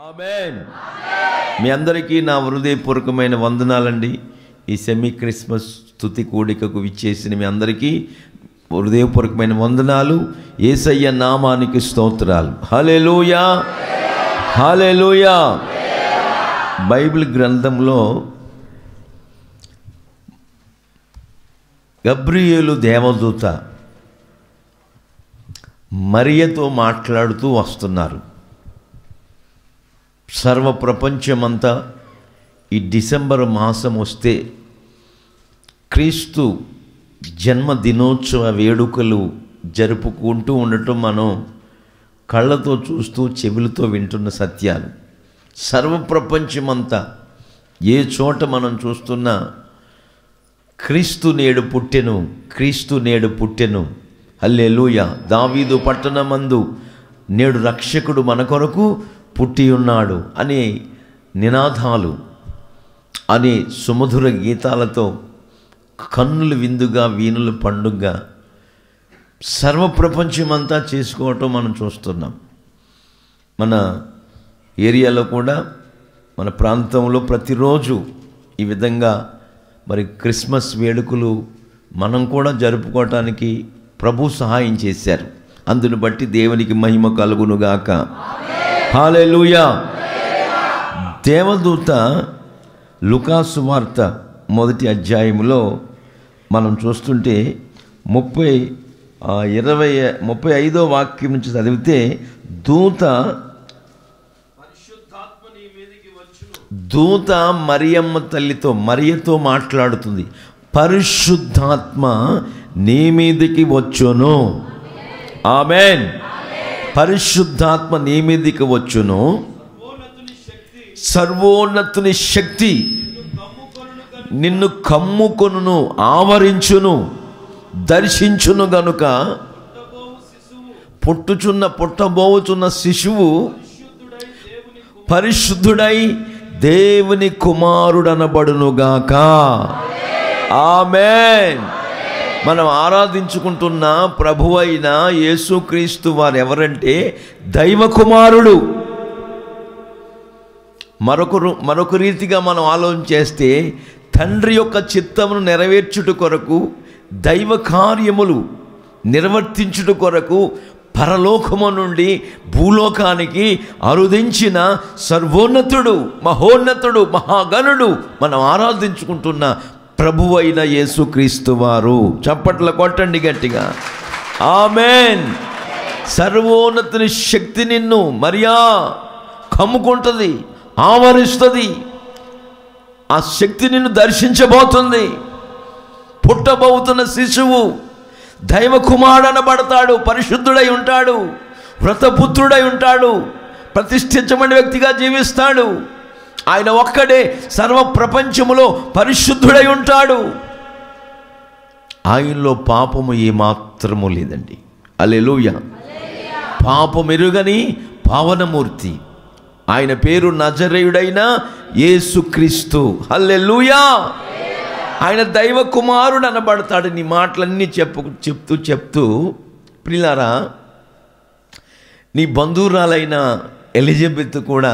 ఆమేన్. మీ అందరికీ నా హృదయపూర్వకమైన వందనాలండి. ఈ సెమీ క్రిస్మస్ స్తుతి కూడికకు విచ్చేసిన మీ అందరికీ హృదయపూర్వకమైన వందనాలు. యేసయ్య నామానికి స్తోత్రాలు. హల్లెలూయా, హల్లెలూయా. బైబిల్ గ్రంథంలో గబ్రియేలు దేవదూత మరియతో మాట్లాడుతూ వస్తున్నారు. సర్వ ప్రపంచమంతా ఈ డిసెంబర్ మాసం వస్తే క్రీస్తు జన్మదినోత్సవ వేడుకలు జరుపుకుంటూ ఉండటం మనం కళ్ళతో చూస్తూ చెవులతో వింటున్న సత్యాలు. సర్వ ప్రపంచమంతా ఏ చోట మనం చూస్తున్నా క్రీస్తు నేడు పుట్టెను, క్రీస్తు నేడు పుట్టెను, హల్లెలూయా. దావీదు పట్టణమందు నేడు రక్షకుడు మన కొరకు పుట్టి ఉన్నాడు అనే నినాదాలు, అనే సుమధుర గీతాలతో కన్నులు విందుగా వీణులు పండుగగా సర్వప్రపంచమంతా చేసుకోవటం మనం చూస్తున్నాం. మన ఏరియాలో కూడా మన ప్రాంతంలో ప్రతిరోజు ఈ విధంగా మరి క్రిస్మస్ వేడుకలు మనం కూడా జరుపుకోవటానికి ప్రభు సహాయం చేశారు. అందును బట్టి దేవునికి మహిమ కలుగునుగాక. హల్లెలూయా. దేవదూత లూకాసు వార్త 1వ అధ్యాయంలో మనం చూస్తుంటే 35వ వాక్యం నుంచి చదివితే దూత మరియమ్మ తల్లితో మరియతో మాట్లాడుతుంది. పరిశుద్ధాత్మ నీ మీదికి వచ్చును. ఆమేన్. పరిశుద్ధాత్మ నీ మీదికి వచ్చును, సర్వోన్నతుని శక్తి నిన్ను కమ్ముకొనును, ఆవరించును, దర్శించును గనుక పుట్టబోచున్న శిశువు పరిశుద్ధుడై దేవుని కుమారుడనబడునుగాక. ఆమేన్. మనం ఆరాధించుకుంటున్న ప్రభువైన యేసుక్రీస్తు వారు ఎవరంటే దైవ కుమారుడు. మరొక రీతిగా మనం ఆలోచన చేస్తే తండ్రి యొక్క చిత్తమును నెరవేర్చుట కొరకు, దైవ కార్యములు నిర్వర్తించుట కొరకు పరలోకము నుండి భూలోకానికి అరుదించిన సర్వోన్నతుడు, మహోన్నతుడు, మహాగణుడు మనం ఆరాధించుకుంటున్న ప్రభువైన యేసుక్రీస్తు వారు. చప్పట్ల కొట్టండి గట్టిగా. ఆమేన్. సర్వోన్నతుని శక్తి నిన్ను మరియా కమ్ముకుంటుంది, ఆవరిస్తుంది. ఆ శక్తి నిన్ను దర్శించబోతుంది. పుట్టబోతున్న శిశువు దైవ కుమారుడనబడతాడు, పరిశుద్ధుడై ఉంటాడు, వ్రతపుత్రుడై ఉంటాడు, ప్రతిష్ఠించబడిన వ్యక్తిగా జీవిస్తాడు. ఆయన ఒక్కడే సర్వ ప్రపంచములో పరిశుద్ధుడై ఉంటాడు. ఆయనలో పాపము ఏమాత్రము లేదండి. హల్లెలూయా. పాపమెరుగని పావనమూర్తి. ఆయన పేరు నజరేయుడైన యేసుక్రీస్తు. హల్లెలూయా. ఆయన దైవ కుమారుడు అనబడతాడు. నీ మాటలన్నీ చెప్తూ ప్రియులారా, నీ బంధువురాలైన ఎలిజబెత్ కూడా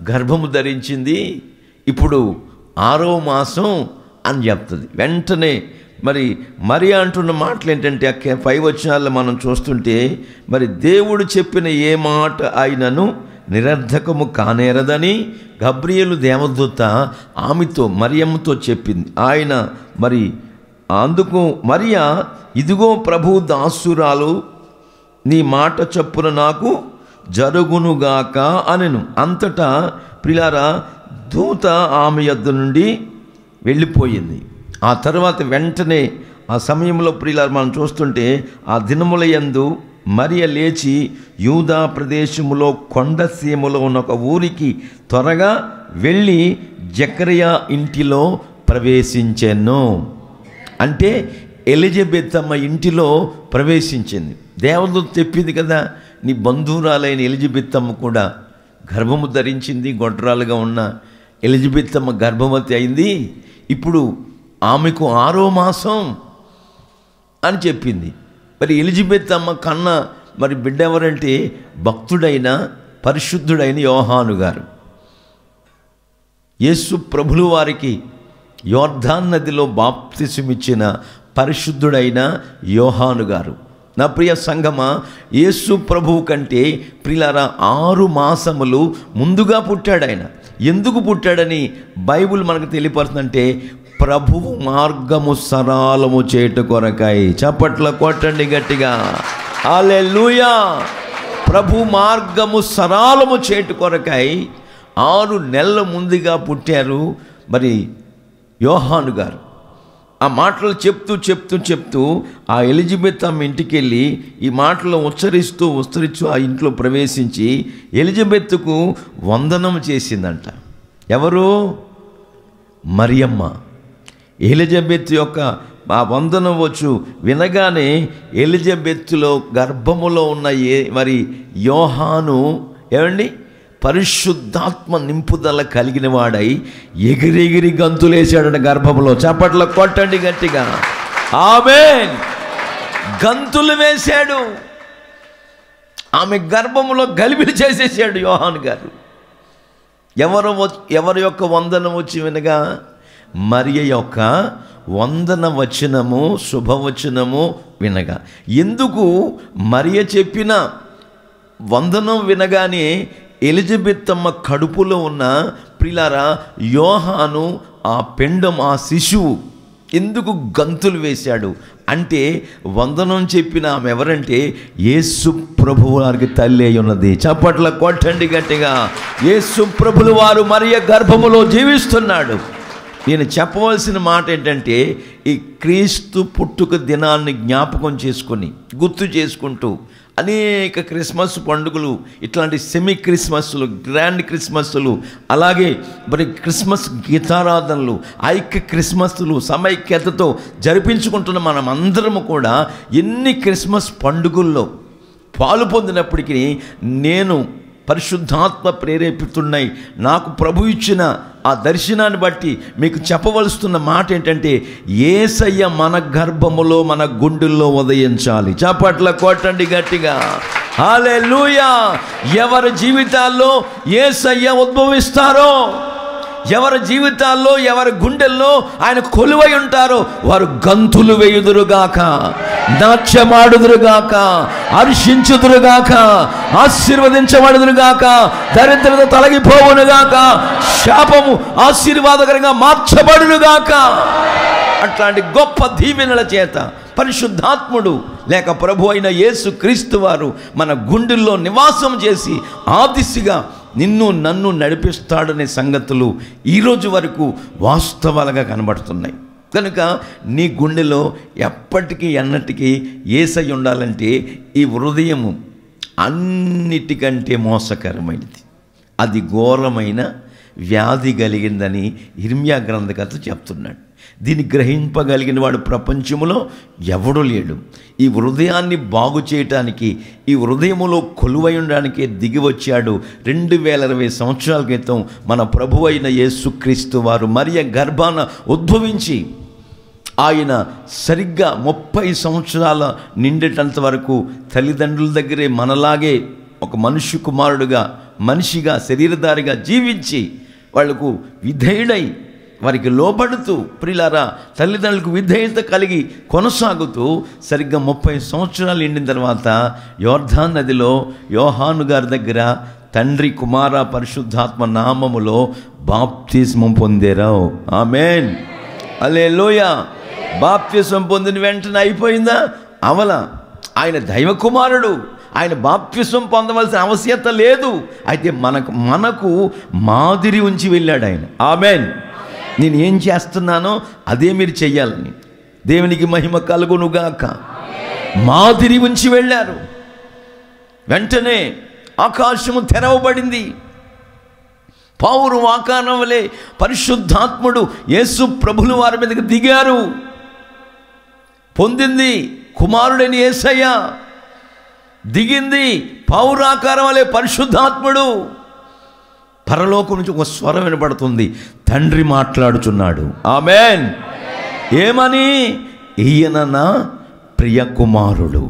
గర్భము ధరించింది, ఇప్పుడు 6వ మాసం అని చెప్తుంది. వెంటనే మరి అంటున్న మాటలు ఏంటంటే 5 వచనాల్లో మనం చూస్తుంటే, మరి దేవుడు చెప్పిన ఏ మాట ఆయనను నిరర్ధకము కానేరదని గబ్రియేలు దేవదూత ఆమెతో మరియమ్మతో చెప్పింది. ఆయన అందుకు మరియా, ఇదిగో ప్రభు దాసురాలు, నీ మాట చొప్పున నాకు జరుగునుగాక అనెను. అంతటా ప్రియులారా దూత ఆమె యొద్ద నుండి వెళ్ళిపోయింది. ఆ తర్వాత వెంటనే ఆ సమయంలో ప్రియులారా మనం చూస్తుంటే ఆ దినముల యందు మరియ లేచి యూదా ప్రదేశములో కొండసీమలో ఉన్న ఒక ఊరికి త్వరగా వెళ్ళి జకరియా ఇంటిలో ప్రవేశించెను. అంటే ఎలిజబెత్ అమ్మ ఇంటిలో ప్రవేశించింది. దేవదూత చెప్పింది కదా, నీ బంధువురాలైన ఎలిజబెత్ అమ్మ కూడా గర్భము ధరించింది. గొడ్రాలుగా ఉన్న ఎలిజబెత్ అమ్మ గర్భవతి అయింది. ఇప్పుడు ఆమెకు 6వ మాసం అని చెప్పింది. మరి ఎలిజబెత్ అమ్మ కన్న బిడ్డ ఎవరంటే భక్తుడైన పరిశుద్ధుడైన యోహాను గారు. యేసు ప్రభులు వారికి యోర్దాను నదిలో బాప్తిసమిచ్చిన పరిశుద్ధుడైన యోహాను గారు. నా ప్రియ సంగమా, యేసు ప్రభువు కంటే ప్రియులారా 6 మాసములు ముందుగా పుట్టాడు ఆయన. ఎందుకు పుట్టాడని బైబిల్ మనకు తెలియపరుస్తుందంటే, ప్రభువు మార్గము సరళము చేయుట కొరకై. చప్పట్ల కొట్టండి గట్టిగా, హల్లెలూయా. ప్రభు మార్గము సరళము చేయుట కొరకై 6 నెలల ముందుగా పుట్టారు మరి యోహాను గారు. ఆ మాటలు చెప్తూ ఆ ఎలిజబెత్ ఆమె ఇంటికి వెళ్ళి ఈ మాటలు ఉచ్చరిస్తూ ఆ ఇంట్లో ప్రవేశించి ఎలిజబెత్కు వందనం చేసిందంట. ఎవరు? మరియమ్మ. ఎలిజబెత్ యొక్క ఆ వందనం వచ్చు వినగానే ఎలిజబెత్తులో గర్భములో ఉన్న మరి యోహాను ఏమండి పరిశుద్ధాత్మ నింపుదల కలిగిన వాడై ఎగిరెగిరి గంతులేసాడట గర్భంలో. చప్పట్ల కొట్టండి గట్టిగా, ఆమేన్. గంతులు వేశాడు, ఆమె గర్భంలో గలిబిలి చేసేసాడు యోహాను గారు. ఎవరి యొక్క వందనం వచ్చి వినగా? మరియ యొక్క వందన వచనము, శుభవచనము వినగా. ఎందుకు? మరియ చెప్పిన వందనం వినగానే ఎలిజబెత్ అమ్మ కడుపులో ఉన్న ప్రియులారా యోహాను ఆ పిండం, ఆ శిశువు ఎందుకు గంతులు వేశాడు అంటే, వందనం చెప్పిన ఆమె ఎవరంటే యేసు ప్రభువు వారికి తల్లి అయి ఉన్నది. చప్పట్ల కొట్టండి గట్టిగా, యేసు ప్రభులు వారు మరియ గర్భములో జీవిస్తున్నాడు. నేను చెప్పవలసిన మాట ఏంటంటే, ఈ క్రీస్తు పుట్టుక దినాన్ని జ్ఞాపకం చేసుకొని గుర్తు చేసుకుంటూ అనేక క్రిస్మస్ పండుగలు, ఇట్లాంటి సెమీ క్రిస్మస్లు, గ్రాండ్ క్రిస్మస్లు, అలాగే మరి క్రిస్మస్ గీతారాధనలు, ఐక్య క్రిస్మస్లు సమైక్యతతో జరిపించుకుంటున్న మనం అందరము కూడా ఎన్ని క్రిస్మస్ పండుగల్లో పాలు పొందినప్పటికీ నేను పరిశుద్ధాత్మ ప్రేరేపితున్నాయి నాకు ప్రభు ఇచ్చిన ఆ దర్శనాన్ని బట్టి మీకు చెప్పవలసిన మాట ఏంటంటే, యేసయ్య మన గర్భములో మన గుండెల్లో ఉదయించాలి. చప్పట్ల కొట్టండి గట్టిగా, హల్లెలూయా. ఎవరి జీవితాల్లో యేసయ్య ఉద్భవిస్తారో, ఎవరి జీవితాల్లో ఎవరి గుండెల్లో ఆయన కొలువై ఉంటారో వారు గంతులు వేయుదురుగాక, నాట్యమాడుదురుగాక, హర్షించుదురుగాక, ఆశీర్వదించబడుదురుగాక, దరిద్రత తొలగిపోవునుగాక, శాపము ఆశీర్వాదకరంగా మార్చబడునుగాక. అట్లాంటి గొప్ప దీవెనల చేత పరిశుద్ధాత్ముడు లేక ప్రభు అయిన యేసు క్రీస్తు వారు మన గుండెల్లో నివాసం చేసి ఆ దిశగా నిన్ను నన్ను నడిపిస్తాడనే సంగతులు ఈరోజు వరకు వాస్తవాలుగా కనబడుతున్నాయి. కనుక నీ గుండెలో ఎప్పటికీ ఎన్నటికీ యేసయ్య ఉండాలంటే ఈ హృదయము అన్నిటికంటే మోసకరమైనది, అది ఘోరమైన వ్యాధి కలిగిందని ఇర్మియా గ్రంథకర్త చెప్తున్నాడు. దీన్ని గ్రహింపగలిగిన వాడు ప్రపంచంలో ఎవడూ లేడు. ఈ హృదయాన్ని బాగు చేయటానికి, ఈ హృదయములో కొలువై ఉండడానికే దిగి వచ్చాడు 2020 సంవత్సరాల క్రితం మన ప్రభు అయిన యేసుక్రీస్తు వారు. మరియ గర్భాన ఉద్భవించి ఆయన సరిగ్గా 30 సంవత్సరాల నిండేటంత వరకు తల్లిదండ్రుల దగ్గరే మనలాగే ఒక మనుష్య కుమారుడుగా, మనిషిగా, శరీరధారిగా జీవించి వాళ్లకు విధేయుడై వారికి లోబడుతూ ప్రియులారా తల్లిదండ్రులకు విధేయత కలిగి కొనసాగుతూ సరిగ్గా 30 సంవత్సరాలు నిండిన తర్వాత యోర్దాను నదిలో యోహాను గారి దగ్గర తండ్రి, కుమార, పరిశుద్ధాత్మ నామములో బాప్తిస్మం పొందారు. ఆమేన్, హల్లెలూయా. బాప్తిస్మం పొందిన వెంటనే అయిపోయిందా? అవల. ఆయన దైవ కుమారుడు, ఆయన బాప్తిస్మం పొందవలసిన ఆవశ్యకత లేదు. అయితే మనకు మాదిరి ఉంచి వెళ్ళాడు ఆయన. ఆమేన్. నేను ఏం చేస్తున్నానో అదే మీరు చెయ్యాలని, దేవునికి మహిమ కలుగునుగాక. మాదిరి ఉంచి వెళ్ళారు. వెంటనే ఆకాశము తెరవబడింది. పౌరు ఆకారం వలె పరిశుద్ధాత్ముడు యేసు ప్రభుల వారి మీదకి దిగారు. పొందింది కుమారుడని యేసయ్య, దిగింది పౌరాకారం వలె పరిశుద్ధాత్ముడు. పరలోకం నుంచి ఒక స్వరం వినబడుతుంది, తండ్రి మాట్లాడుచున్నాడు. ఆమేన్. ఏమని? ఈయన నా ప్రియ కుమారుడు,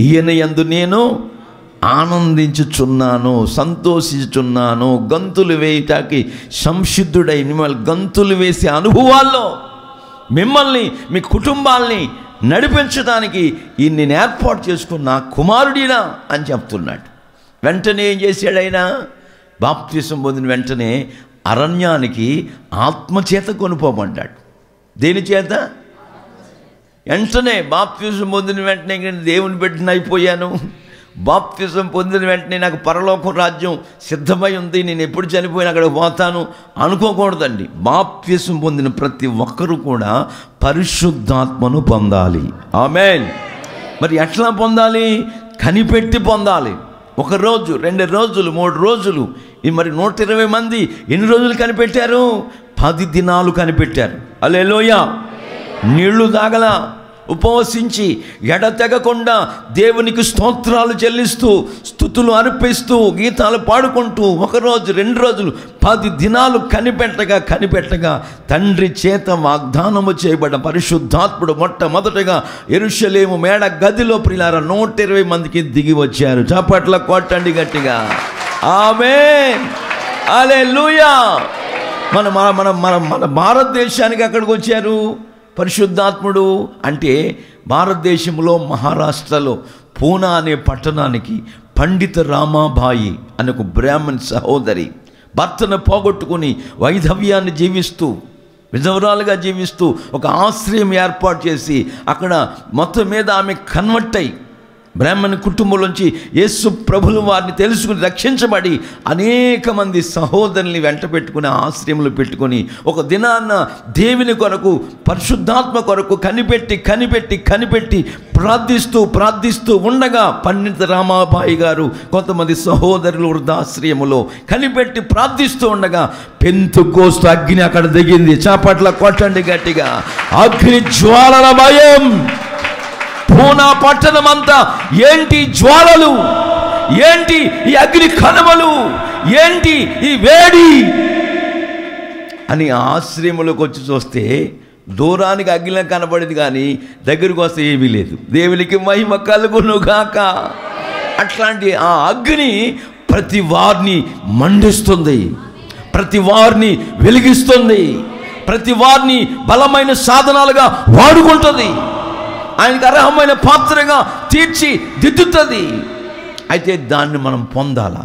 ఈయన యందు నేను ఆనందించుచున్నాను, సంతోషించుచున్నాను, గంతులు వేయటానికి సంసిద్ధుడై మిమ్మల్ని గంతులు వేసే అనుభవాల్లో మిమ్మల్ని మీ కుటుంబాల్ని నడిపించడానికి ఈ నేను ఏర్పాటు చేసుకున్న కుమారుడినా అని చెప్తున్నాడు. వెంటనే ఏం చేశాడు ఆయన? బాప్తిసం పొందిన వెంటనే అరణ్యానికి ఆత్మచేత కొనుక్కోమంటాడు. దేని చేత? వెంటనే బాప్తిసం పొందిన వెంటనే దేవుని బిడ్డను అయిపోయాను, బాప్తిసం పొందిన వెంటనే నాకు పరలోకం రాజ్యం సిద్ధమై ఉంది, నేను ఎప్పుడు చనిపోయినా అక్కడ పోతాను అనుకోకూడదండి. బాప్తిసం పొందిన ప్రతి ఒక్కరూ కూడా పరిశుద్ధాత్మను పొందాలి. ఆమేన్. మరి ఎట్లా పొందాలి? కనిపెట్టి పొందాలి. 1 రోజు, 2 రోజులు, 3 రోజులు, మరి 120 మంది ఎన్ని రోజులు కనిపెట్టారు? 10 దినాలు కనిపెట్టారు. హల్లెలూయా. నీళ్లు తాగల, ఉపవసించి ఎడతెగకుండా దేవునికి స్తోత్రాలు చెల్లిస్తూ స్తుతులు అర్పిస్తూ గీతాలు పాడుకుంటూ 1 రోజు 2 రోజులు 10 దినాలు కనిపెట్టగా తండ్రి చేత వాగ్దానము చేయబడ్డ పరిశుద్ధాత్ముడు మొట్టమొదటగా యెరూషలేము మేడ గదిలో ప్రియులారా 120 మందికి దిగి వచ్చారు. చప్పట్ల కొట్టండి గట్టిగా. ఆమేన్. హల్లెలూయా. మన మన మన మన భారతదేశానికి ఎక్కడికి వచ్చారు పరిశుద్ధాత్ముడు అంటే? భారతదేశంలో మహారాష్ట్రలో పూనా అనే పట్టణానికి పండిత రామాబాయి అనే ఒక బ్రాహ్మణ్ సహోదరి భర్తను పోగొట్టుకుని వైధవ్యాన్ని జీవిస్తూ విధవరాలుగా జీవిస్తూ ఒక ఆశ్రయం ఏర్పాటు చేసి అక్కడ మొత్తం మీద ఆమె కన్వర్ట్ అయి బ్రాహ్మణ కుటుంబంలోంచి యేసు ప్రభులు వారిని తెలుసుకుని రక్షించబడి అనేక మంది సహోదరుల్ని వెంట పెట్టుకుని ఆశ్రయంలో పెట్టుకొని ఒక దినాన్న దేవుని కొరకు పరిశుద్ధాత్మ కొరకు కనిపెట్టి ప్రార్థిస్తూ ఉండగా పండిత రామాబాయి గారు కొంతమంది సహోదరులు వృద్ధాశ్రయములో కనిపెట్టి ప్రార్థిస్తూ ఉండగా పెంతెకోస్తు అగ్ని అక్కడ దిగింది. చాపట్ల కొట్టండి గట్టిగా. అగ్ని జ్వాలల భయం పూనా పట్టణం అంతా ఏంటి జ్వాలలు, ఏంటి ఈ అగ్ని కణమలు, ఏంటి ఈ వేడి అని ఆశ్రయములోకి వచ్చి చూస్తే దూరానికి అగ్ని కనబడింది కానీ దగ్గరకు వస్తే ఏమీ లేదు. దేవునికి మహిమ కలుగును గాక. అట్లాంటి ఆ అగ్ని ప్రతి వారిని మండిస్తుంది, ప్రతి వారిని వెలిగిస్తుంది, ప్రతి వారిని బలమైన సాధనాలుగా వాడుకుంటుంది, ఆయనకు అర్హమైన పాత్రగా తీర్చిదిద్దుతుంది. అయితే దాన్ని మనం పొందాలా?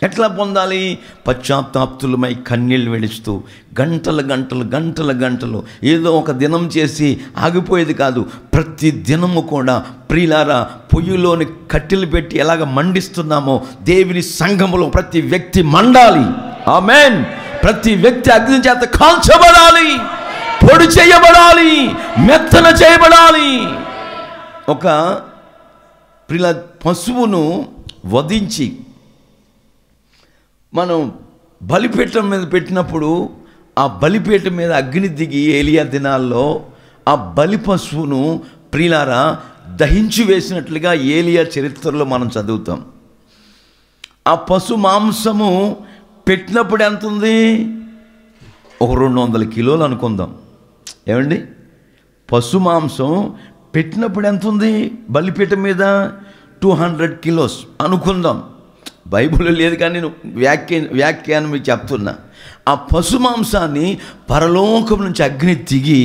ఎట్లా పొందాలి? పశ్చాత్తాప్తులమై కన్నీళ్ళు వెలుస్తూ గంటలు ఏదో ఒక దినం చేసి ఆగిపోయేది కాదు. ప్రతి దినము కూడా ప్రియులారా పొయ్యిలోని కట్టెలు పెట్టి ఎలాగ మండిస్తున్నామో దేవుని సంఘములో ప్రతి వ్యక్తి మండాలి. ఆమేన్. ప్రతి వ్యక్తి అగ్ని చేత కాల్చబడాలి, పొడి చేయబడాలి, మెత్తన చేయబడాలి. ఒక పశువును వధించి మనం బలిపీఠం మీద పెట్టినప్పుడు ఆ బలిపీఠం మీద అగ్ని దిగి ఏలియా దినాల్లో ఆ బలి పశువును ప్రియులారా దహించి వేసినట్లుగా ఏలియా చరిత్రలో మనం చదువుతాం. ఆ పశు మాంసము పెట్టినప్పుడు ఎంత ఉంది? ఒక 200 కిలోలు అనుకుందాం. ఏమండి? పశు మాంసం పెట్టినప్పుడు ఎంత ఉంది? బలిపీఠం మీద 200 కిలోస్ అనుకుందాం. బైబిల్లో లేదు కానీ నేను వ్యాఖ్యానం మీకు చెప్తున్నా. ఆ పశు మాంసాన్ని పరలోకం నుంచి అగ్ని దిగి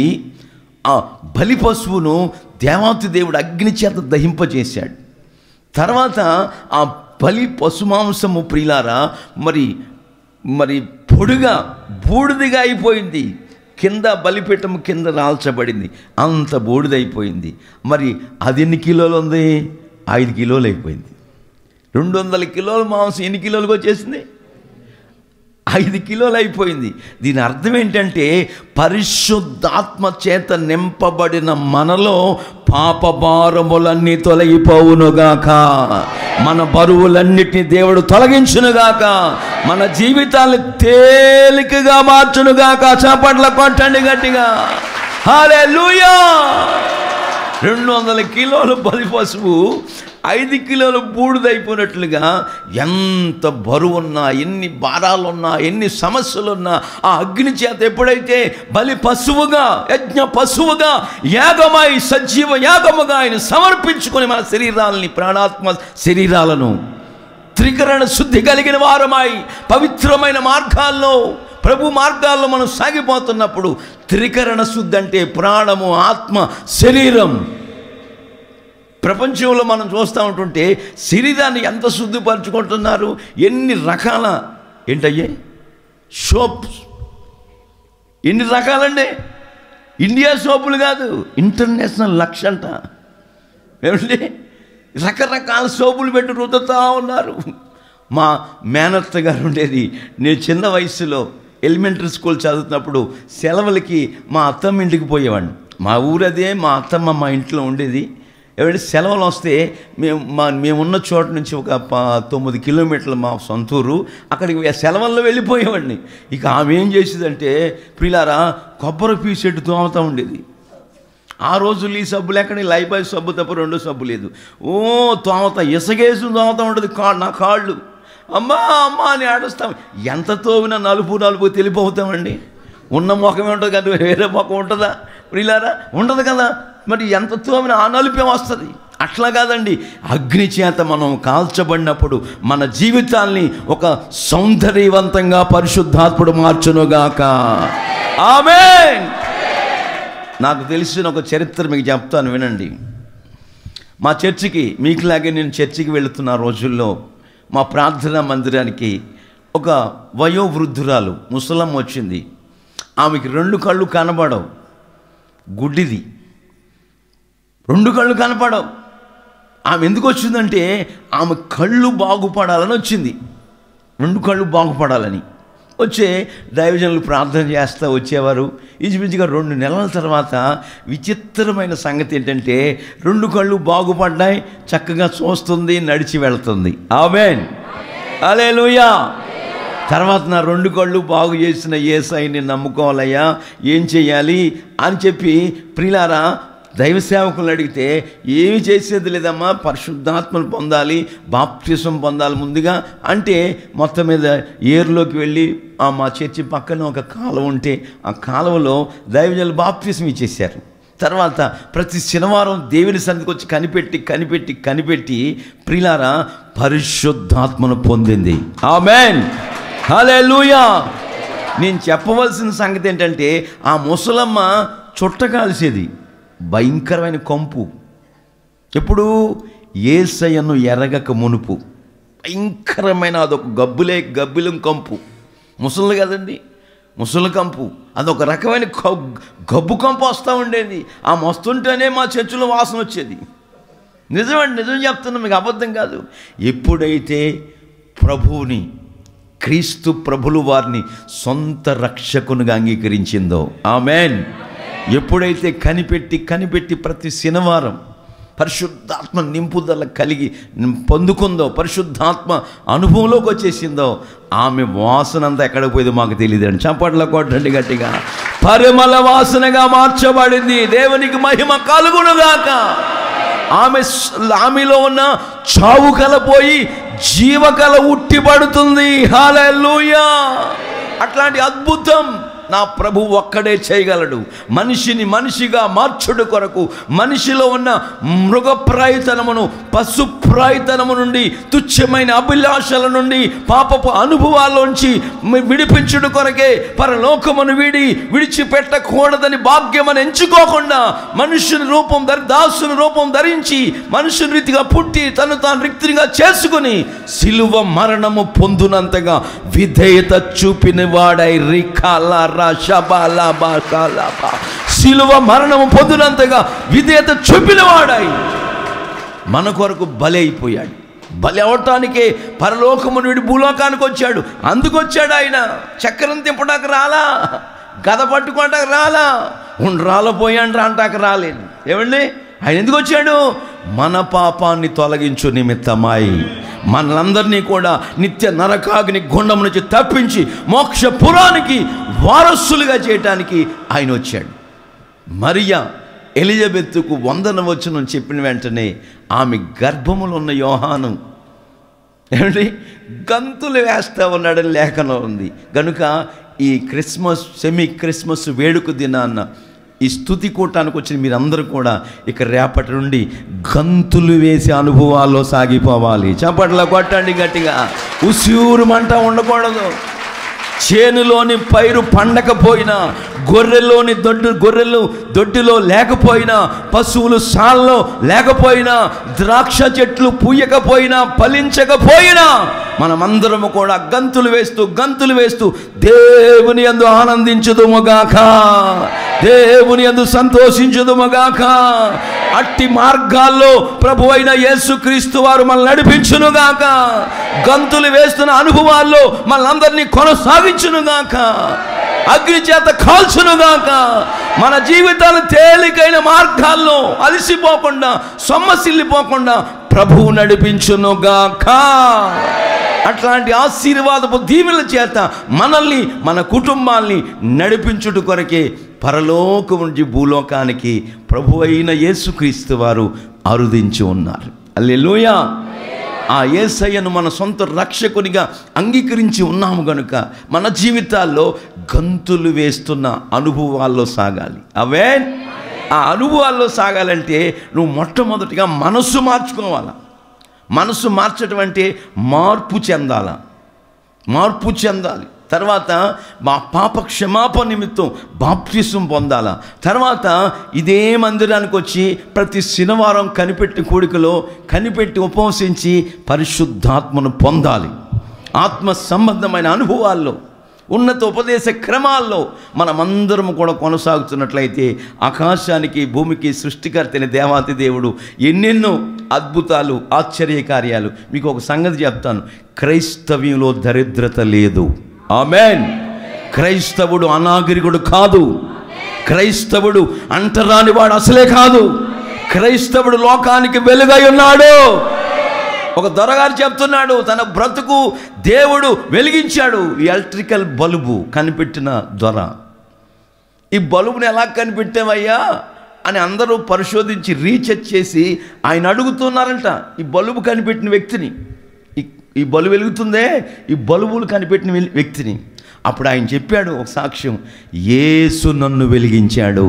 ఆ బలి పశువును దేవాతి దేవుడు అగ్ని చేత దహింపజేశాడు. తర్వాత ఆ బలి పశు మాంసము ప్రియులారా మరి పొడిగా బూడిదిగా అయిపోయింది. కింద బలిపీఠం కింద రాల్చబడింది, అంత బూడిదైపోయింది. మరి అది ఎన్ని కిలోలు ఉంది? 5 కిలోలు అయిపోయింది. 200 కిలోల మాంసం ఎన్ని కిలోలకు వచ్చేసింది? 5 కిలోలు అయిపోయింది. దీని అర్థం ఏంటంటే పరిశుద్ధాత్మ చేత నింపబడిన మనలో పాపభారములన్నీ తొలగిపోవునుగాక, మన బరువులన్నిటినీ దేవుడు తొలగించునుగాక, మన జీవితాన్ని తేలికగా మార్చునుగాక. చప్పట్ల కొట్టండి గట్టిగా. హల్లెలూయా. 200 కిలోల బలి పశువు 5 కిలోలు బూడిదైపోయినట్లుగా ఎంత బరువున్నా, ఎన్ని భారాలున్నా, ఎన్ని సమస్యలున్నా ఆ అగ్ని చేత ఎప్పుడైతే బలి పశువుగా, యజ్ఞ పశువుగా, యాగమై సజీవ యాగముగా ఆయన సమర్పించుకొని మన శరీరాలని, ప్రాణాత్మ శరీరాలను త్రికరణ శుద్ధి కలిగిన వారమై పవిత్రమైన మార్గాల్లో, ప్రభు మార్గాల్లో మనం సాగిపోతున్నప్పుడు త్రికరణ శుద్ధి అంటే ప్రాణము, ఆత్మ, శరీరం. ప్రపంచంలో మనం చూస్తూ ఉంటుంటే శరీరాన్ని ఎంత శుద్ధిపరచుకుంటున్నారు, ఎన్ని రకాల ఏంటయ్యే సోప్స్, ఎన్ని రకాలండి. ఇండియా సోపులు కాదు, ఇంటర్నేషనల్ లక్ష అంట. ఏమండి, రకరకాల సోపులు పెట్టి రుద్దుతూ ఉన్నారు. మా మేనత్త గారు ఉండేది, నేను చిన్న వయసులో ఎలిమెంటరీ స్కూల్ చదువుతున్నప్పుడు సెలవులకి మా అత్తమ్మ ఇంటికి పోయేవాడిని. మా ఊరదే, మా అత్తమ్మ మా ఇంట్లో ఉండేది. ఎవరి సెలవులు వస్తే మేమున్న చోట నుంచి ఒక 9 కిలోమీటర్లు మా సొంతూరు, అక్కడికి సెలవుల్లో వెళ్ళిపోయేవాడిని. ఇక ఆమె ఏం చేసేదంటే, ప్రియులారా, కొబ్బరి పీసెట్టు తోముతూ ఉండేది. ఆ రోజులు ఈ సబ్బులు ఎక్కడ, లైబాయ్ సబ్బు తప్ప 2 సబ్బు లేదు. తోమత ఇసగేసి తోమతా ఉంటుంది. నా కాళ్ళు అమ్మా అమ్మ అని ఆడుస్తాం. ఎంత తోవినా నలుపు తెలిపోతామండి. ఉన్న ముఖమే ఉంటుంది కానీ వేరే ముఖం ఉంటుందా ప్రియులారా? ఉండదు కదా. మరి ఎంత తోమినా ఆ నలుపే వస్తుంది. అట్లా కాదండి, అగ్ని చేత మనం కాల్చబడినప్పుడు మన జీవితాల్ని ఒక సౌందర్యవంతంగా పరిశుద్ధాత్ముడు మార్చునుగాక. ఆమేన్. నాకు తెలిసిన ఒక చరిత్ర మీకు చెప్తాను, వినండి. మా చర్చికి, మీకులాగే నేను చర్చికి వెళుతున్న రోజుల్లో మా ప్రార్థనా మందిరానికి ఒక వయోవృద్ధురాలు ముసలమ్మ వచ్చింది. ఆమెకి 2 కళ్ళు కనబడవు, గుడ్డిది, 2 కళ్ళు కనపడవు. ఆమె ఎందుకు వచ్చిందంటే ఆమె కళ్ళు బాగుపడాలని వచ్చింది. 2 కళ్ళు బాగుపడాలని వచ్చే దైవజనులు ప్రార్థన చేస్తూ వచ్చేవారు. ఇంచుమించుగా 2 నెలల తర్వాత విచిత్రమైన సంగతి ఏంటంటే 2 కళ్ళు బాగుపడ్డాయి, చక్కగా చూస్తుంది, నడిచి వెళ్తుంది. ఆమేన్, హల్లెలూయా. తర్వాత నా 2 కళ్ళు బాగు చేసిన యేసయ్యని నమ్ముకోవాలయ్యా, ఏం చేయాలి అని చెప్పి ప్రియులారా దైవ సేవకులను అడిగితే, ఏమి చేసేది లేదమ్మా, పరిశుద్ధాత్మను పొందాలి, బాప్తిసం పొందాలి ముందుగా అంటే, మొత్తం మీద ఏరులోకి వెళ్ళి మా చర్చి పక్కన ఒక కాలువ ఉంటే ఆ కాలువలో దైవజనులు బాప్తిసం ఇచ్చేశారు. తర్వాత ప్రతి శనివారం దేవుని సన్నిధికి వచ్చి కనిపెట్టి ప్రియులారా పరిశుద్ధాత్మను పొందింది. ఆమేన్, హల్లెలూయా. నేను చెప్పవలసిన సంగతి ఏంటంటే, ఆ ముసలమ్మ చుట్ట కాల్చేది, భయంకరమైన కంపు. ఎప్పుడు యేసయ్యను ఎరగక మునుపు భయంకరమైన అదొక గబ్బిలం కంపు. ముసలు కదండి, ముసలి కంపు, అదొక రకమైన గబ్బు కంపు వస్తూ ఉండేది. ఆ వస్తుంటేనే మా చర్చిలో వాసన వచ్చేది. నిజమండి, నిజం చెప్తున్నా మీకు, అబద్ధం కాదు. ఎప్పుడైతే ప్రభువుని, క్రీస్తు ప్రభులు వారిని సొంత రక్షకునిగా అంగీకరించిందో, ఆమేన్, ఎప్పుడైతే కనిపెట్టి ప్రతి శనివారం పరిశుద్ధాత్మ నింపుదల కలిగి పొందుకుందో, పరిశుద్ధాత్మ అనుభవంలోకి వచ్చేసిందో, ఆమె వాసన అంతా ఎక్కడికి పోయిందో మాకు తెలియదండి. చప్పట్ల కొట్టండి గట్టిగా. పరిమళ వాసనగా మార్చబడింది. దేవునికి మహిమ కలుగునుగాక. ఆమెలో ఉన్న చావు కల పోయి జీవకల ఉట్టిపడుతుంది. హల్లెలూయా. అట్లాంటి అద్భుతం నా ప్రభు ఒక్కడే చేయగలడు. మనిషిని మనిషిగా మార్చుడు కొరకు, మనిషిలో ఉన్న మృగప్రాయతనమును, పశుప్రాయతనము నుండి, తుచ్చమైన అభిలాషల నుండి, పాపపు అనుభవాల్లోంచి విడిపించుడు కొరకే పరలోకమును విడిచిపెట్టకూడదని భాగ్యమని ఎంచుకోకుండా మనుషుని రూపం దాసుని రూపం ధరించి మనుషుని రీతిగా పుట్టి తను తాను రిక్తిగా చేసుకుని సిలువ మరణము పొందునంతగా విధేయత చూపిన వాడై సిలువ మరణము పొందినంతగా విధేయత చూపినవాడై మన కొరకు బలి అయిపోయాడు. బలి అవటానికే పరలోకము నుండి భూలోకానికి వచ్చాడు. అందుకొచ్చాడు ఆయన. చక్రం తిప్పడానికి రాలా, గద పట్టుకోవటానికి రాలా, రాలపోయాడు అంటాక రాలేదు. ఏమండి, ఆయన ఎందుకు వచ్చాడు? మన పాపాన్ని తొలగించు నిమిత్తమై మనందరినీ కూడా నిత్య నరకాగ్ని గుండం నుంచి తప్పించి మోక్షపురానికి వారసులుగా చేయటానికి ఆయన వచ్చాడు. మరియా ఎలిజబెత్తుకు వందనవచనం చెప్పిన వెంటనే ఆమె గర్భములో ఉన్న యోహాను ఏమండి గంతులు వేస్తా ఉన్నాడని లేఖనం ఉంది. కనుక ఈ క్రిస్మస్, సెమీ క్రిస్మస్ వేడుక దినాన్న ఈ స్తుతి కూటానికి వచ్చిన మీరందరూ కూడా ఇక రేపటి నుండి గంతులు వేసే అనుభవాల్లో సాగిపోవాలి. చప్పట్ల కొట్టండి గట్టిగా. ఉసూరు మంట ఉండకూడదు. చేనులోని పైరు పండకపోయినా, గొర్రెలు దొడ్డిలో లేకపోయినా, పశువులు సాల్లో లేకపోయినా, ద్రాక్ష చెట్లు పూయకపోయినా, ఫలించకపోయినా, మనమందరము కూడా గంతులు వేస్తూ దేవుని యందు ఆనందించుదుముగాక, దేవుని యందు సంతోషించుదుముగాక. అట్టి మార్గాల్లో ప్రభు అయిన యేసుక్రీస్తు వారు మనల్ని నడిపించునుగాక. గంతులు వేస్తున్న అనుభవాల్లో మనందరినీ కొనసాగించునుగాక, అగ్ని చేత కాల్చునుగాక. మన జీవితాలు తేలికైన మార్గాల్లో అలసిపోకుండా, సొమ్మసిల్లిపోకుండా ప్రభువు నడిపించునుగాక. అట్లాంటి ఆశీర్వాదపు దీవెనల చేత మనల్ని, మన కుటుంబాల్ని నడిపించుట కొరకే పరలోకం నుంచి భూలోకానికి ప్రభు అయిన యేసుక్రీస్తు వారు అరుదించి ఉన్నారు. హల్లెలూయా. ఆ యేసయ్యను మన సొంత రక్షకునిగా అంగీకరించి ఉన్నాము గనుక మన జీవితాల్లో గంతులు వేస్తున్న అనుభవాల్లో సాగాలి. ఆ అనుభవాల్లో సాగాలంటే నువ్వు మొట్టమొదటిగా మనసు మార్చుకోవాలి. మనసు మార్చడం అంటే మార్పు చెందాలి. తర్వాత మా పాప క్షమాపణ నిమిత్తం బాప్తిసం పొందాలా. తర్వాత ఇదే మందిరానికి వచ్చి ప్రతి శనివారం కనిపెట్టి ఉపవసించి పరిశుద్ధాత్మను పొందాలి. ఆత్మ సంబంధమైన అనుభవాల్లో, ఉన్నత ఉపదేశ క్రమాల్లో మనమందరం కూడా కొనసాగుతున్నట్లయితే ఆకాశానికి భూమికి సృష్టికర్తైన దేవాతి దేవుడు ఎన్నెన్నో అద్భుతాలు, ఆశ్చర్యకార్యాలు. మీకు ఒక సంగతి చెప్తాను, క్రైస్తవ్యంలో దరిద్రత లేదు. ఆమేన్. క్రైస్తవుడు అనాగరికుడు కాదు. క్రైస్తవుడు అంటరానివాడు అసలే కాదు. క్రైస్తవుడు లోకానికి వెలుగై ఉన్నాడు. ఒక దొరగారు చెప్తున్నాడు, తన బ్రతుకు దేవుడు వెలిగించాడు. ఎలక్ట్రికల్ బల్బు కనిపెట్టిన దొర. ఈ బల్బుని ఎలా కనిపెట్టామయ్యా అని అందరూ పరిశోధించి రీసెర్చ్ చేసి ఆయన అడుగుతున్నారంట ఈ బల్బు కనిపెట్టిన వ్యక్తిని. ఈ బల్బు వెలుగుతుందే, ఈ బల్బులు కనిపెట్టిన వ్యక్తిని. అప్పుడు ఆయన చెప్పాడు ఒక సాక్ష్యం, యేసు నన్ను వెలిగించాడు,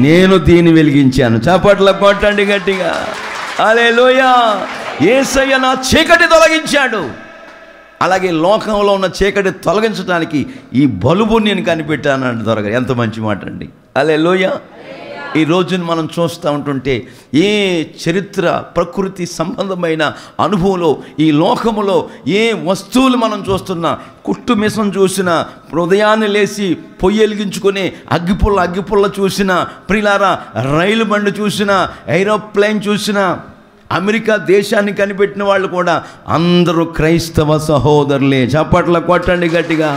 నేను దీన్ని వెలిగించాను. చప్పట్ల కొట్టండి గట్టిగా. హల్లెలూయా. యేసయ్య నా చీకటి తొలగించాడు. అలాగే లోకంలో ఉన్న చీకటి తొలగించడానికి ఈ బలుబు నేను కనిపెట్టాను అంటే దొరగారు. ఎంత మంచి మాట అండి. హల్లెలూయా. ఈ రోజున మనం చూస్తూ ఉంటుంటే ఏ చరిత్ర, ప్రకృతి సంబంధమైన అనుభవంలో, ఈ లోకములో ఏ వస్తువులు మనం చూస్తున్నా, కుట్టు మిసం చూసినా, ఉదయాన్నే లేచి పొయ్యి వెలిగించుకొని అగ్గిపుల్ల చూసినా, ప్రిలారా రైలు బండి చూసినా, ఏరోప్లేన్ చూసినా, అమెరికా దేశాన్ని కనిపెట్టిన వాళ్ళు కూడా అందరూ క్రైస్తవ సహోదరులే. చప్పట్ల కొట్టండి గట్టిగా.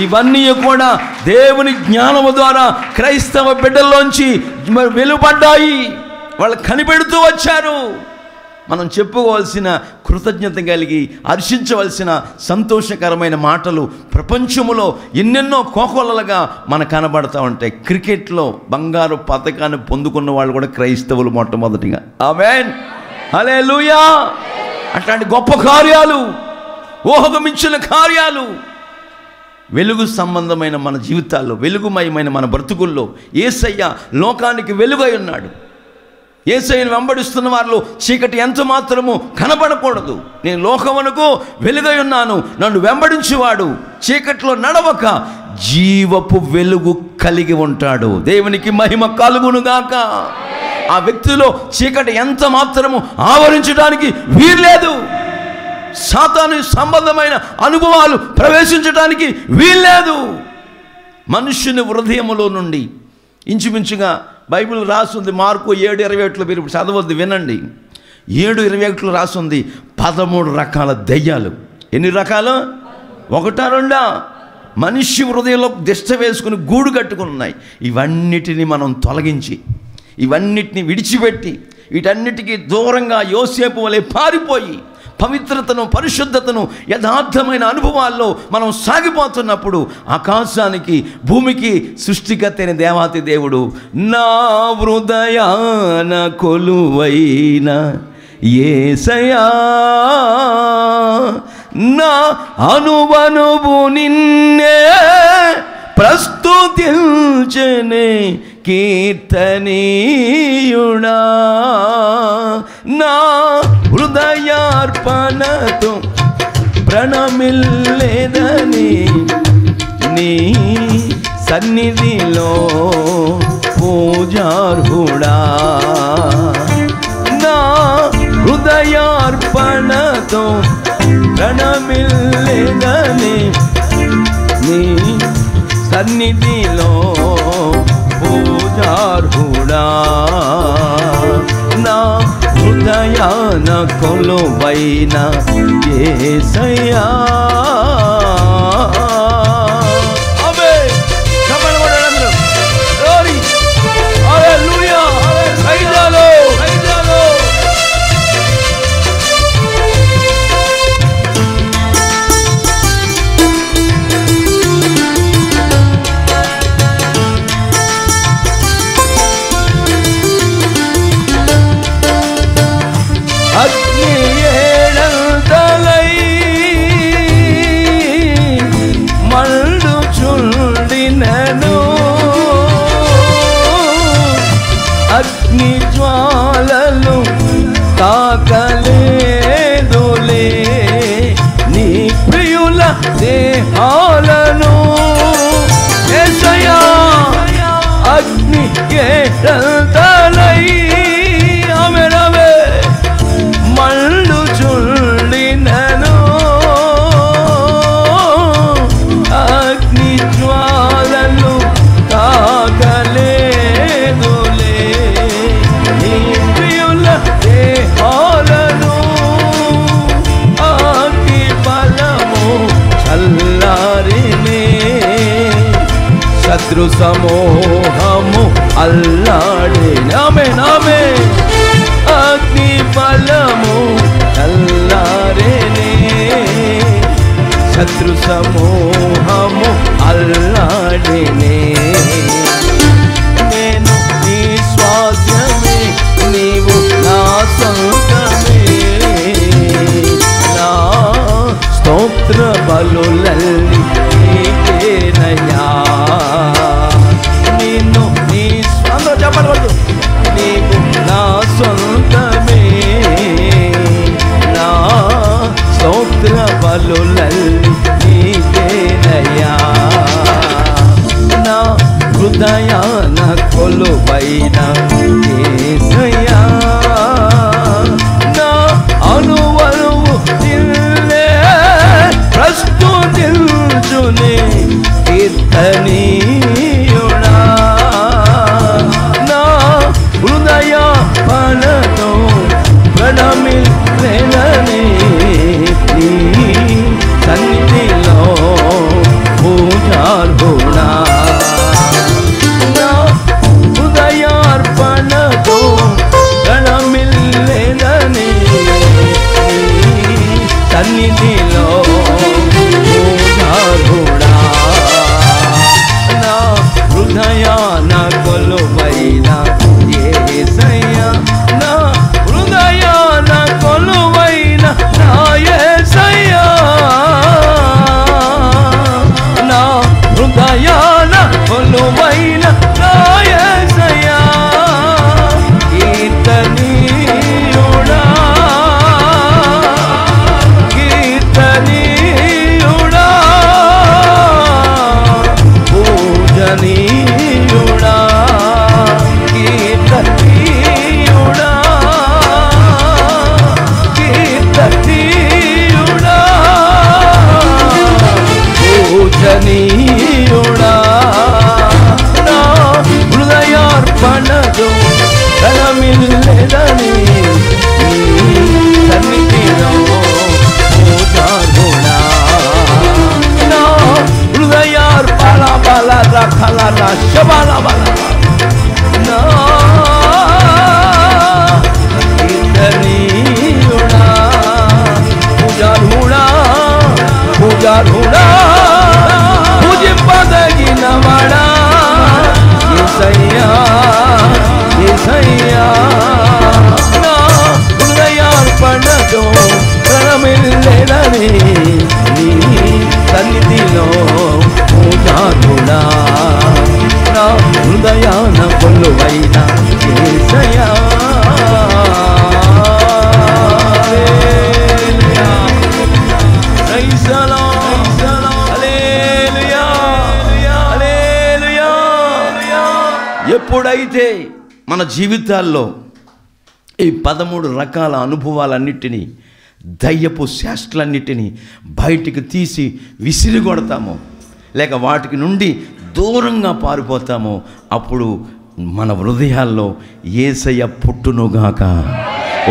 ఇవన్నీ కూడా దేవుని జ్ఞానము ద్వారా క్రైస్తవ బిడ్డల్లోంచి వెలువడ్డాయి. వాళ్ళు కనిపెడుతూ వచ్చారు. మనం చెప్పుకోవాల్సిన, కృతజ్ఞత కలిగి హర్షించవలసిన సంతోషకరమైన మాటలు ప్రపంచములో ఎన్నెన్నో కోకొల్లలుగా మనకు కనబడతా ఉంటాయి. క్రికెట్లో బంగారు పతకాన్ని పొందుకున్న వాళ్ళు కూడా క్రైస్తవులు మొట్టమొదటిగా. ఆమేన్. హల్లెలూయా. అట్లాంటి గొప్ప కార్యాలు, ఊహకు మించిన కార్యాలు వెలుగు సంబంధమైన మన జీవితాల్లో, వెలుగుమయమైన మన బ్రతుకుల్లో యేసయ్య లోకానికి వెలుగై ఉన్నాడు. యేసయ్యను వెంబడిస్తున్న వారిలో చీకటి ఎంత మాత్రము కనబడకూడదు. నేను లోకమునకు వెలుగై ఉన్నాను, నన్ను వెంబడించేవాడు చీకట్లో నడవక జీవపు వెలుగు కలిగి ఉంటాడు. దేవునికి మహిమ కలుగునుగాక. ఆ వ్యక్తిలో చీకటి ఎంత మాత్రము ఆవరించడానికి వీల్లేదు. సాతాను సంబంధమైన అనుభవాలు ప్రవేశించడానికి వీల్లేదు. మనుష్యుని హృదయములో నుండి ఇంచుమించుగా బైబిల్ రాస్తుంది, మార్కు 7:21 మీరు ఇప్పుడు చదవద్దు, వినండి. 7:21 రాస్తుంది 13 రకాల దయ్యాలు. ఎన్ని రకాలు? 1-2? మనిషి హృదయంలో దిష్ట వేసుకుని గూడు కట్టుకుని ఉన్నాయి. ఇవన్నిటిని మనం తొలగించి, ఇవన్నిటిని విడిచిపెట్టి, వీటన్నిటికీ దూరంగా యోసేపు వలె పారిపోయి పవిత్రతను, పరిశుద్ధతను, యథార్థమైన అనుభవాల్లో మనం సాగిపోతున్నప్పుడు ఆకాశానికి భూమికి సృష్టికర్తైన దేవాతి దేవుడు నా హృదయాన కొలువైన యేసయ్యా నా అనువనువు నిన్నే ప్రస్తుతించెనే కీర్తనీయుడా నా హృదయార్పణతో ప్రణమిల్లేదని నీ సన్నిధిలో పూజార్హుడా నా హృదయార్పణతో ప్రణమిల్లేదని నీ సన్నిధిలో పూజార్హుడా నా హృదయాన కొలువైన యేసయ్యా అగ్ని జ్వాలలు తాకలేదులే నీ ప్రియుల దేహాలను యేసయ్యా అగ్ని కేటలై ఆమె మళ్ళు చుండినను అగ్ని జ్వాలలు తాకలేదులే నీ ప్రియుల దేహాలను అగ్ని బలము చల్లారినే శత్రు సమూహము అల్లాడే నామే అగ్ని బలము చల్లారేనే శత్రు సమూహము అల్లాడేనే నేను నీ స్వాస్థ్యమే నీవు నా సొంతమే నా స్తోత్ర బలులల్లి నీకేనయ్యా నిన్ను నీ స్వంతం చెప్పకూడదు నీవు నా సొంతమే నా స్తోత్ర బలులల్లి నీకేనయ్యా నా హృదయాన కొలువైన యేసయ్యా నా అనువనువు నిన్నే ప్రస్తుతించునే కీర్తనీయుడా నా హృదయ పనతో ప్రణమిల్లేదని నీ సన్నిధిలో పూజార్హుడా నా హృదయార్పణతో ప్రణమిల్లేదని నీ సన్నిధిలో పూజార్హుడా నా హృదయాన కొలువైన యేసయ్యా నా హృదయాన కొలువైన నా యేసయ్యా నా హృదయాన కొలువైన నా యేసయ్యా కీర్తనీయుడా కీర్తనీయుడా పూజనీయుడా కీర్తనీయుడా కీర్తనీయుడా పూజనీయుడా నా హృదయార్పణతో ప్రణమిల్లేదని నీ సన్నిధిలో పూజార్హుడా నా హృదయార్పణ బల రఖల రషబల బల నా కీర్తనీయుడా పూజార్హుడా పూజార్హుడా పూజింపదగినవాడా యేసయ్యా యేసయ్యా నా హృదయార్పణతో ప్రణమిల్లేదని నీ సన్నిధిలో పూజార్హుడా నా హృదయాన కొలువైన యేసయ్యా. ఎప్పుడైతే మన జీవితాల్లో ఈ 13 రకాల అనుభవాలన్నిటినీ, దయ్యపు శాస్త్రాలన్నిటినీ బయటికి తీసి విసిరిగొడతామో, లేక వాటికి నుండి దూరంగా పారిపోతామో, అప్పుడు మన హృదయాల్లో యేసయ్య పుట్టునుగాక,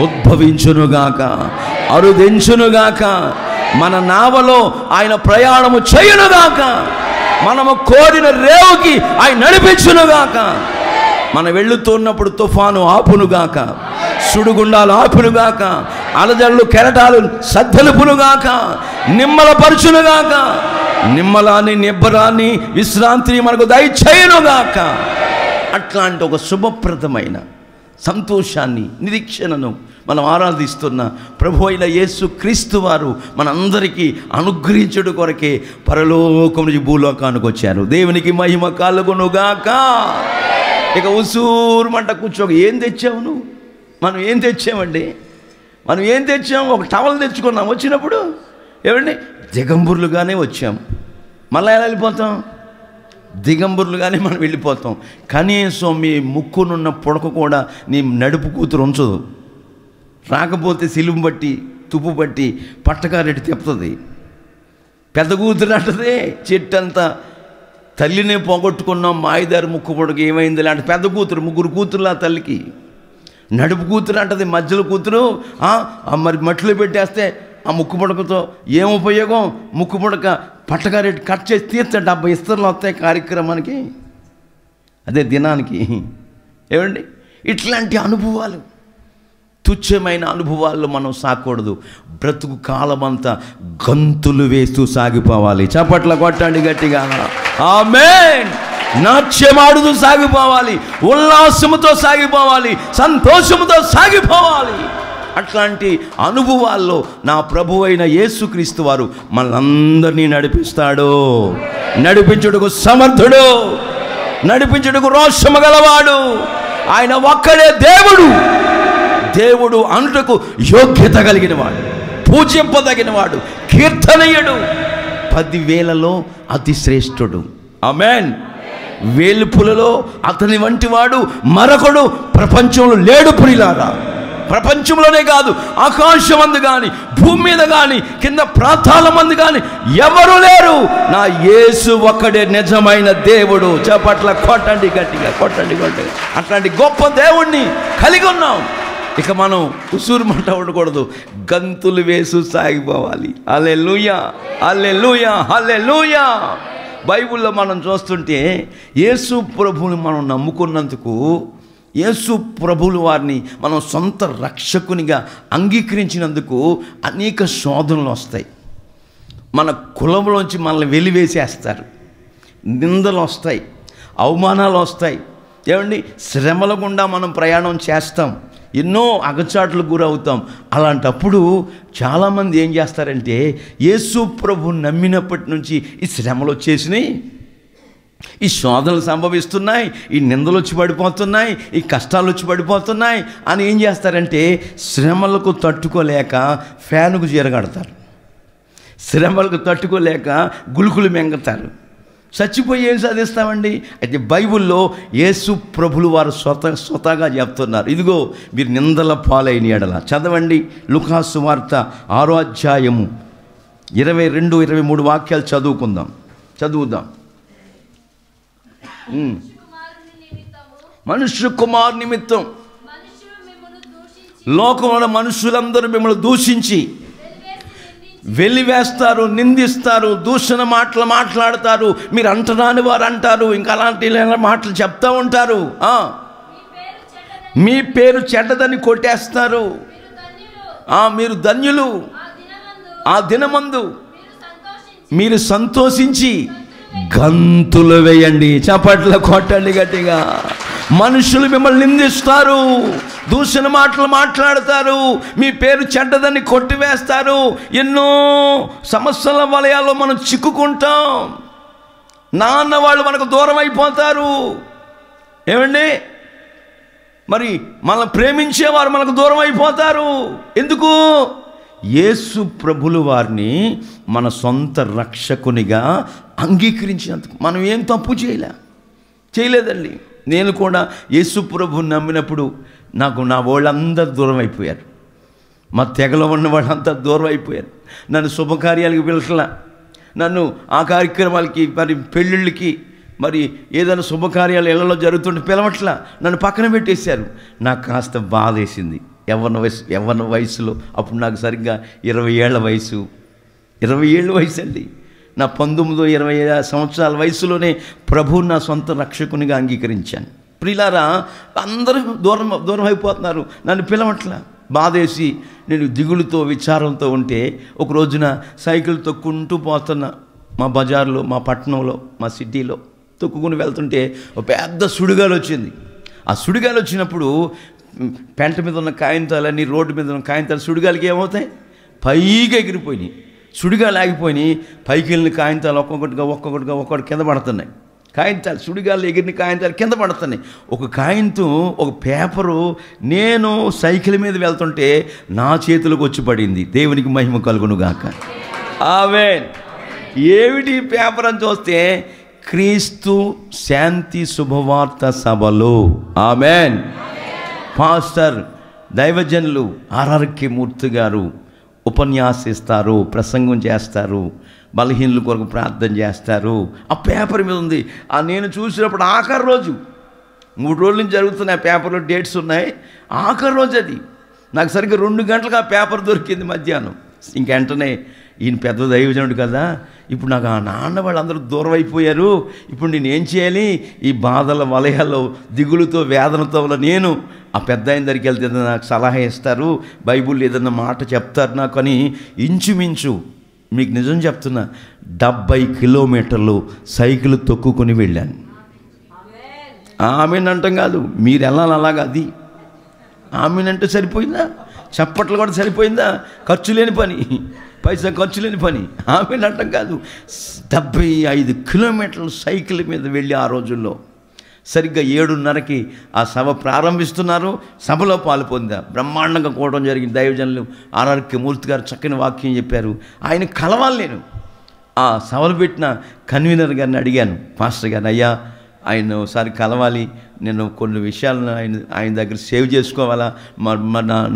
ఉద్భవించునుగాక, అరుదించునుగాక, మన నావలో ఆయన ప్రయాణము చేయునుగాక, మనము కోరిన రేవుకి ఆయన నడిపించునుగాక, మనం వెళుతున్నప్పుడు తుఫాను ఆపునుగాక, సుడిగుండాలు ఆపునుగాక, అలజడులు కెరటాలు సద్దలుపునుగాక, నిమ్మలపరచునుగాక, నిమ్మలాన్ని నిబ్బరాన్ని విశ్రాంతిని మనకు దయచేయునుగాక. అట్లాంటి ఒక శుభప్రదమైన సంతోషాన్ని, నిరీక్షణను మనం ఆరాధిస్తున్న ప్రభు అయిన యేసు క్రీస్తు వారు మనందరికీ అనుగ్రహించుడు కొరకే పరలోకం నుంచి భూలోకానికి వచ్చారు. దేవునికి మహిమ కలుగునుగాక. ఇక ఉసూరుమంట కూర్చోక, ఏం తెచ్చావు నువ్వు? మనం ఏం తెచ్చామండి? మనం ఏం తెచ్చాము? ఒక టవల్ తెచ్చుకున్నాం. వచ్చినప్పుడు ఏమండి దిగంబరులుగానే వచ్చాం. మళ్ళీ ఎలా వెళ్ళిపోతాం? దిగంబరులుగానే మనం వెళ్ళిపోతాం. కనీసం మీ ముక్కునున్న పొడక కూడా నీ నడుపు కూతురు ఉంచదు. రాకపోతే సిలుము బట్టి, తుప్పు బట్టి పట్టకారెట్టి తెప్పుతుంది. పెద్ద కూతురు అంటది, చెట్టంతా తల్లినే పోగొట్టుకున్నాం, మాయిదారు ముక్కు పొడక ఏమైంది లాంటి పెద్ద కూతురు, 3 కూతురులా తల్లికి. నడుపు కూతురు అంటది, మధ్యలో కూతురు మరి మట్టిలో పెట్టేస్తే ఆ ముక్కు పొడకతో ఏం ఉపయోగం? ముక్కు పొడక పట్టకారెట్టి కట్ చేసి తీర్చ 70 ఇస్తర్లు వస్తాయి కార్యక్రమానికి, అదే దినానికి. ఏమండి ఇట్లాంటి అనుభవాలు, తుచ్చమైన అనుభవాల్లో మనం సాకూడదు. బ్రతుకు కాలమంతా గంతులు వేస్తూ సాగిపోవాలి. చప్పట్ల కొట్టండి గట్టిగా. ఆమేన్. నాట్యమాడుతూ సాగిపోవాలి, ఉల్లాసముతో సాగిపోవాలి, సంతోషముతో సాగిపోవాలి. అట్లాంటి అనుభవాల్లో నా ప్రభు అయిన యేసుక్రీస్తు వారు మనందరినీ నడిపిస్తాడు. నడిపించుటకు సమర్థుడు, నడిపించుటకు రోషము గలవాడు. ఆయన ఒక్కడే దేవుడు. దేవుడు అనుటకు యోగ్యత కలిగిన వాడు, పూజింపదగినవాడు, కీర్తనీయుడు, 10,000లో అతి శ్రేష్ఠుడు. ఆమేన్. వేలుపులలో అతని వంటి వాడు మరొకడు ప్రపంచంలో లేడు. పురిలారా, ప్రపంచంలోనే కాదు, ఆకాశమందు కానీ, భూమి మీద కానీ, కింద ప్రాతాళమందు కానీ ఎవరు లేరు. నా యేసు ఒక్కడే నిజమైన దేవుడు. చప్పట్ల కొట్టండి గట్టిగా, కొట్టండి కొట్టండి. అట్లాంటి గొప్ప దేవుణ్ణి కలిగి ఉన్నాం. ఇక మనం ఉసూరుమంట ఉండకూడదు, గంతులు వేసు సాగిపోవాలి. హల్లెలూయా, హల్లెలూయా, హల్లెలూయా. బైబిల్లో మనం చూస్తుంటే యేసు ప్రభువుని మనం నమ్ముకున్నందుకు, యేసు ప్రభువుల వారిని మనం సొంత రక్షకునిగా అంగీకరించినందుకు అనేక శోధనలు వస్తాయి. మన కులంలోంచి మనల్ని వెలివేసేస్తారు, నిందలు వస్తాయి, అవమానాలు వస్తాయి. ఏమండి శ్రమల గుండా మనం ప్రయాణం చేస్తాం, ఎన్నో అగచాట్లకు గురవుతాం. అలాంటప్పుడు చాలామంది ఏం చేస్తారంటే, యేసు ప్రభు నమ్మినప్పటి నుంచి ఈ శ్రమలు వచ్చేసినాయి, ఈ శోధనలు సంభవిస్తున్నాయి, ఈ నిందలు వచ్చి పడిపోతున్నాయి, ఈ కష్టాలు వచ్చి పడిపోతున్నాయి అని ఏం చేస్తారంటే, శ్రమలకు తట్టుకోలేక ఫ్యానుకు చీరగడతారు, శ్రమలకు తట్టుకోలేక గులుకులు మెంగతారు, చచ్చిపోయి ఏం సాధిస్తామండి? అయితే బైబిల్లో యేసు ప్రభులు వారు స్వతహాగా చెప్తున్నారు, ఇదిగో మీరు నిందల పాలైన ఎడల. చదవండి, లూకాసు వార్త 6వ అధ్యాయము 22, 23 వాక్యాలు చదువుదాం. మనుష్య కుమారు నిమిత్తం లోకంలో మనుషులందరూ మిమ్మల్ని దూషించి వెలివేస్తారు, నిందిస్తారు, దూషణ మాటలు మాట్లాడతారు, మీరు అంటరాని వారు అంటారు, ఇంకా అలాంటి మాటలు చెప్తూ ఉంటారు. మీ పేరు చెడ్డదని కొట్టేస్తారు. మీరు ధన్యులు, ఆ దినమందు మీరు సంతోషించి గంతులు వేయండి. చప్పట్లు కొట్టండి గట్టిగా. మనుషులు మిమ్మల్ని నిందిస్తారు, దూషణ మాటలు మాట్లాడతారు, మీ పేరు చెడ్డదని కొట్టివేస్తారు, ఎన్నో సమస్యల వలయాల్లో మనం చిక్కుకుంటాం, నాన్న వాళ్ళు మనకు దూరం అయిపోతారు. ఏమండి? మరి మనల్ని ప్రేమించేవారు మనకు దూరం అయిపోతారు. ఎందుకు? యేసు ప్రభులు వారిని మన సొంత రక్షకునిగా అంగీకరించినందుకు. మనం ఏం తప్పు చేయలేదండి. నేను కూడా యేసు ప్రభుని నమ్మినప్పుడు నాకు నా వాళ్ళందరూ దూరం అయిపోయారు. మా తెగలో ఉన్న వాళ్ళంతా దూరం అయిపోయారు. నన్ను శుభకార్యాలకి పిలకలా, నన్ను ఆ కార్యక్రమాలకి, మరి పెళ్ళిళ్ళకి, మరి ఏదైనా శుభకార్యాలు ఇళ్లలో జరుగుతుంటే పిలవట్లా, నన్ను పక్కన పెట్టేశారు. నాకు కాస్త బాధ వేసింది. యవ్వన వయసులో అప్పుడు నాకు సరిగ్గా 20 ఏళ్ల వయసు, 20 ఏళ్ళ వయసు అండి. నా 19-20 సంవత్సరాల వయసులోనే ప్రభువు నా సొంత రక్షకునిగా అంగీకరించాను. ప్రియులారా, అందరూ దూరం అయిపోతున్నారు, నన్ను పిలవట్లా. బాధేసి నేను దిగులుతో విచారంతో ఉంటే ఒక రోజున సైకిల్ తొక్కుంటూ పోతున్నా. మా బజార్లో, మా పట్టణంలో, మా సిటీలో తొక్కుకుని వెళ్తుంటే ఒక పెద్ద సుడిగాలు వచ్చింది. ఆ సుడిగాలు వచ్చినప్పుడు పెంట మీద ఉన్న కాయింతాలన్నీ, రోడ్డు మీద ఉన్న కాయింతాలు సుడిగాలికి ఏమవుతాయి? పైగా ఎగిరిపోయినాయి. సుడిగాలు ఆగిపోయినాయి. పైకి వెళ్ళిన కాయింతాలు ఒక్కొక్కటి కింద పడుతున్నాయి. కాయింతాలు, సుడిగాలు ఎగిరిన కాయింతాలు కింద పడుతున్నాయి. ఒక కాయింతం, ఒక పేపరు నేను సైకిల్ మీద వెళ్తుంటే నా చేతులకు వచ్చి పడింది. దేవునికి మహిమ కలుగునుగాక. ఆమేన్. ఏమిటి పేపర్ అని చూస్తే క్రీస్తు శాంతి శుభవార్త సభలు. ఆమేన్. పాస్టర్ దైవజనులు ఆర్ఆర్కే మూర్తి గారు ఉపన్యాసిస్తారు, ప్రసంగం చేస్తారు, బలహీనుల కొరకు ప్రార్థన చేస్తారు. ఆ పేపర్ మీద ఉంది. నేను చూసినప్పుడు ఆఖరి రోజు, 3 రోజుల నుంచి జరుగుతున్నాయి, ఆ పేపర్లో డేట్స్ ఉన్నాయి. ఆఖరి రోజు అది. నాకు సరిగ్గా 2 గంటలకు ఆ పేపర్ దొరికింది మధ్యాహ్నం. ఇంకెంటనే ఈయన పెద్ద దైవజనుడు కదా, ఇప్పుడు నాకు ఆ నాన్న వాళ్ళందరూ దూరం అయిపోయారు, ఇప్పుడు నేను ఏం చేయాలి? ఈ బాధల వలయాల్లో, దిగులుతో, వేదనతో నేను ఆ పెద్ద ఆయన దగ్గరికి వెళ్తే నాకు సలహా ఇస్తారు, బైబిల్ ఏదన్నా మాట చెప్తారు నాకు అని ఇంచుమించు మీకు నిజం చెప్తున్నా 70 కిలోమీటర్లు సైకిల్ తొక్కుని వెళ్ళాను. ఆమెను అంటాం కాదు, మీరు వెళ్ళాలి అలాగా. అది ఆమెనంటే సరిపోయిందా? చప్పట్లు కూడా సరిపోయిందా? ఖర్చు లేని పని, పైసా ఖర్చు లేని పని. ఆమెను అంటాం కాదు, 75 కిలోమీటర్లు సైకిల్ మీద వెళ్ళి ఆ రోజుల్లో సరిగ్గా 7:30కి ఆ సభ ప్రారంభిస్తున్నారు. సభలో పాలు పొందా. బ్రహ్మాండంగా కూడడం జరిగింది. దైవజనులు ఆర్ఆర్కే మూర్తి గారు చక్కని వాక్యం చెప్పారు. ఆయన కలవాలి. నేను ఆ సభలు పెట్టిన కన్వీనర్ గారిని అడిగాను, పాస్టర్ గారిని, అయ్యా ఆయన ఒకసారి కలవాలి, నేను కొన్ని విషయాలను ఆయన దగ్గర సేవ్ చేసుకోవాలా,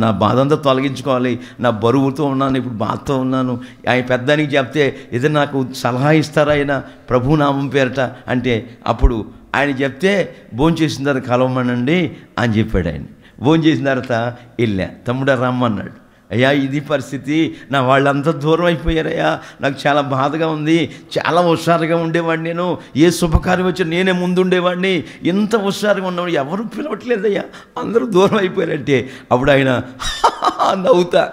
నా బాధ అంతా తొలగించుకోవాలి, నా బరువుతో ఉన్నాను, ఇప్పుడు బాధతో ఉన్నాను, ఆయన పెద్దానికి చెప్తే ఏదైనా నాకు సలహా ఇస్తారా ఆయన ప్రభునామం పేరట అంటే, అప్పుడు ఆయన చెప్తే భోంచేసిన తర్వాత కలవమనండి అని చెప్పాడు. ఆయన భోంచేసిన తర్వాత వెళ్ళా. తమ్ముడా రమ్మన్నాడు. అయ్యా ఇది పరిస్థితి, నా వాళ్ళంతా దూరం అయిపోయారయ్యా, నాకు చాలా బాధగా ఉంది, చాలా హుషారుగా ఉండేవాడిని, నేను ఏ శుభకార్యం వచ్చి నేనే ముందుండేవాడిని, ఇంత హుషారుగా ఉన్నవాడు ఎవరు పిలవట్లేదయ్యా, అందరూ దూరం అయిపోయారంటే అప్పుడు ఆయన నవ్వుతా,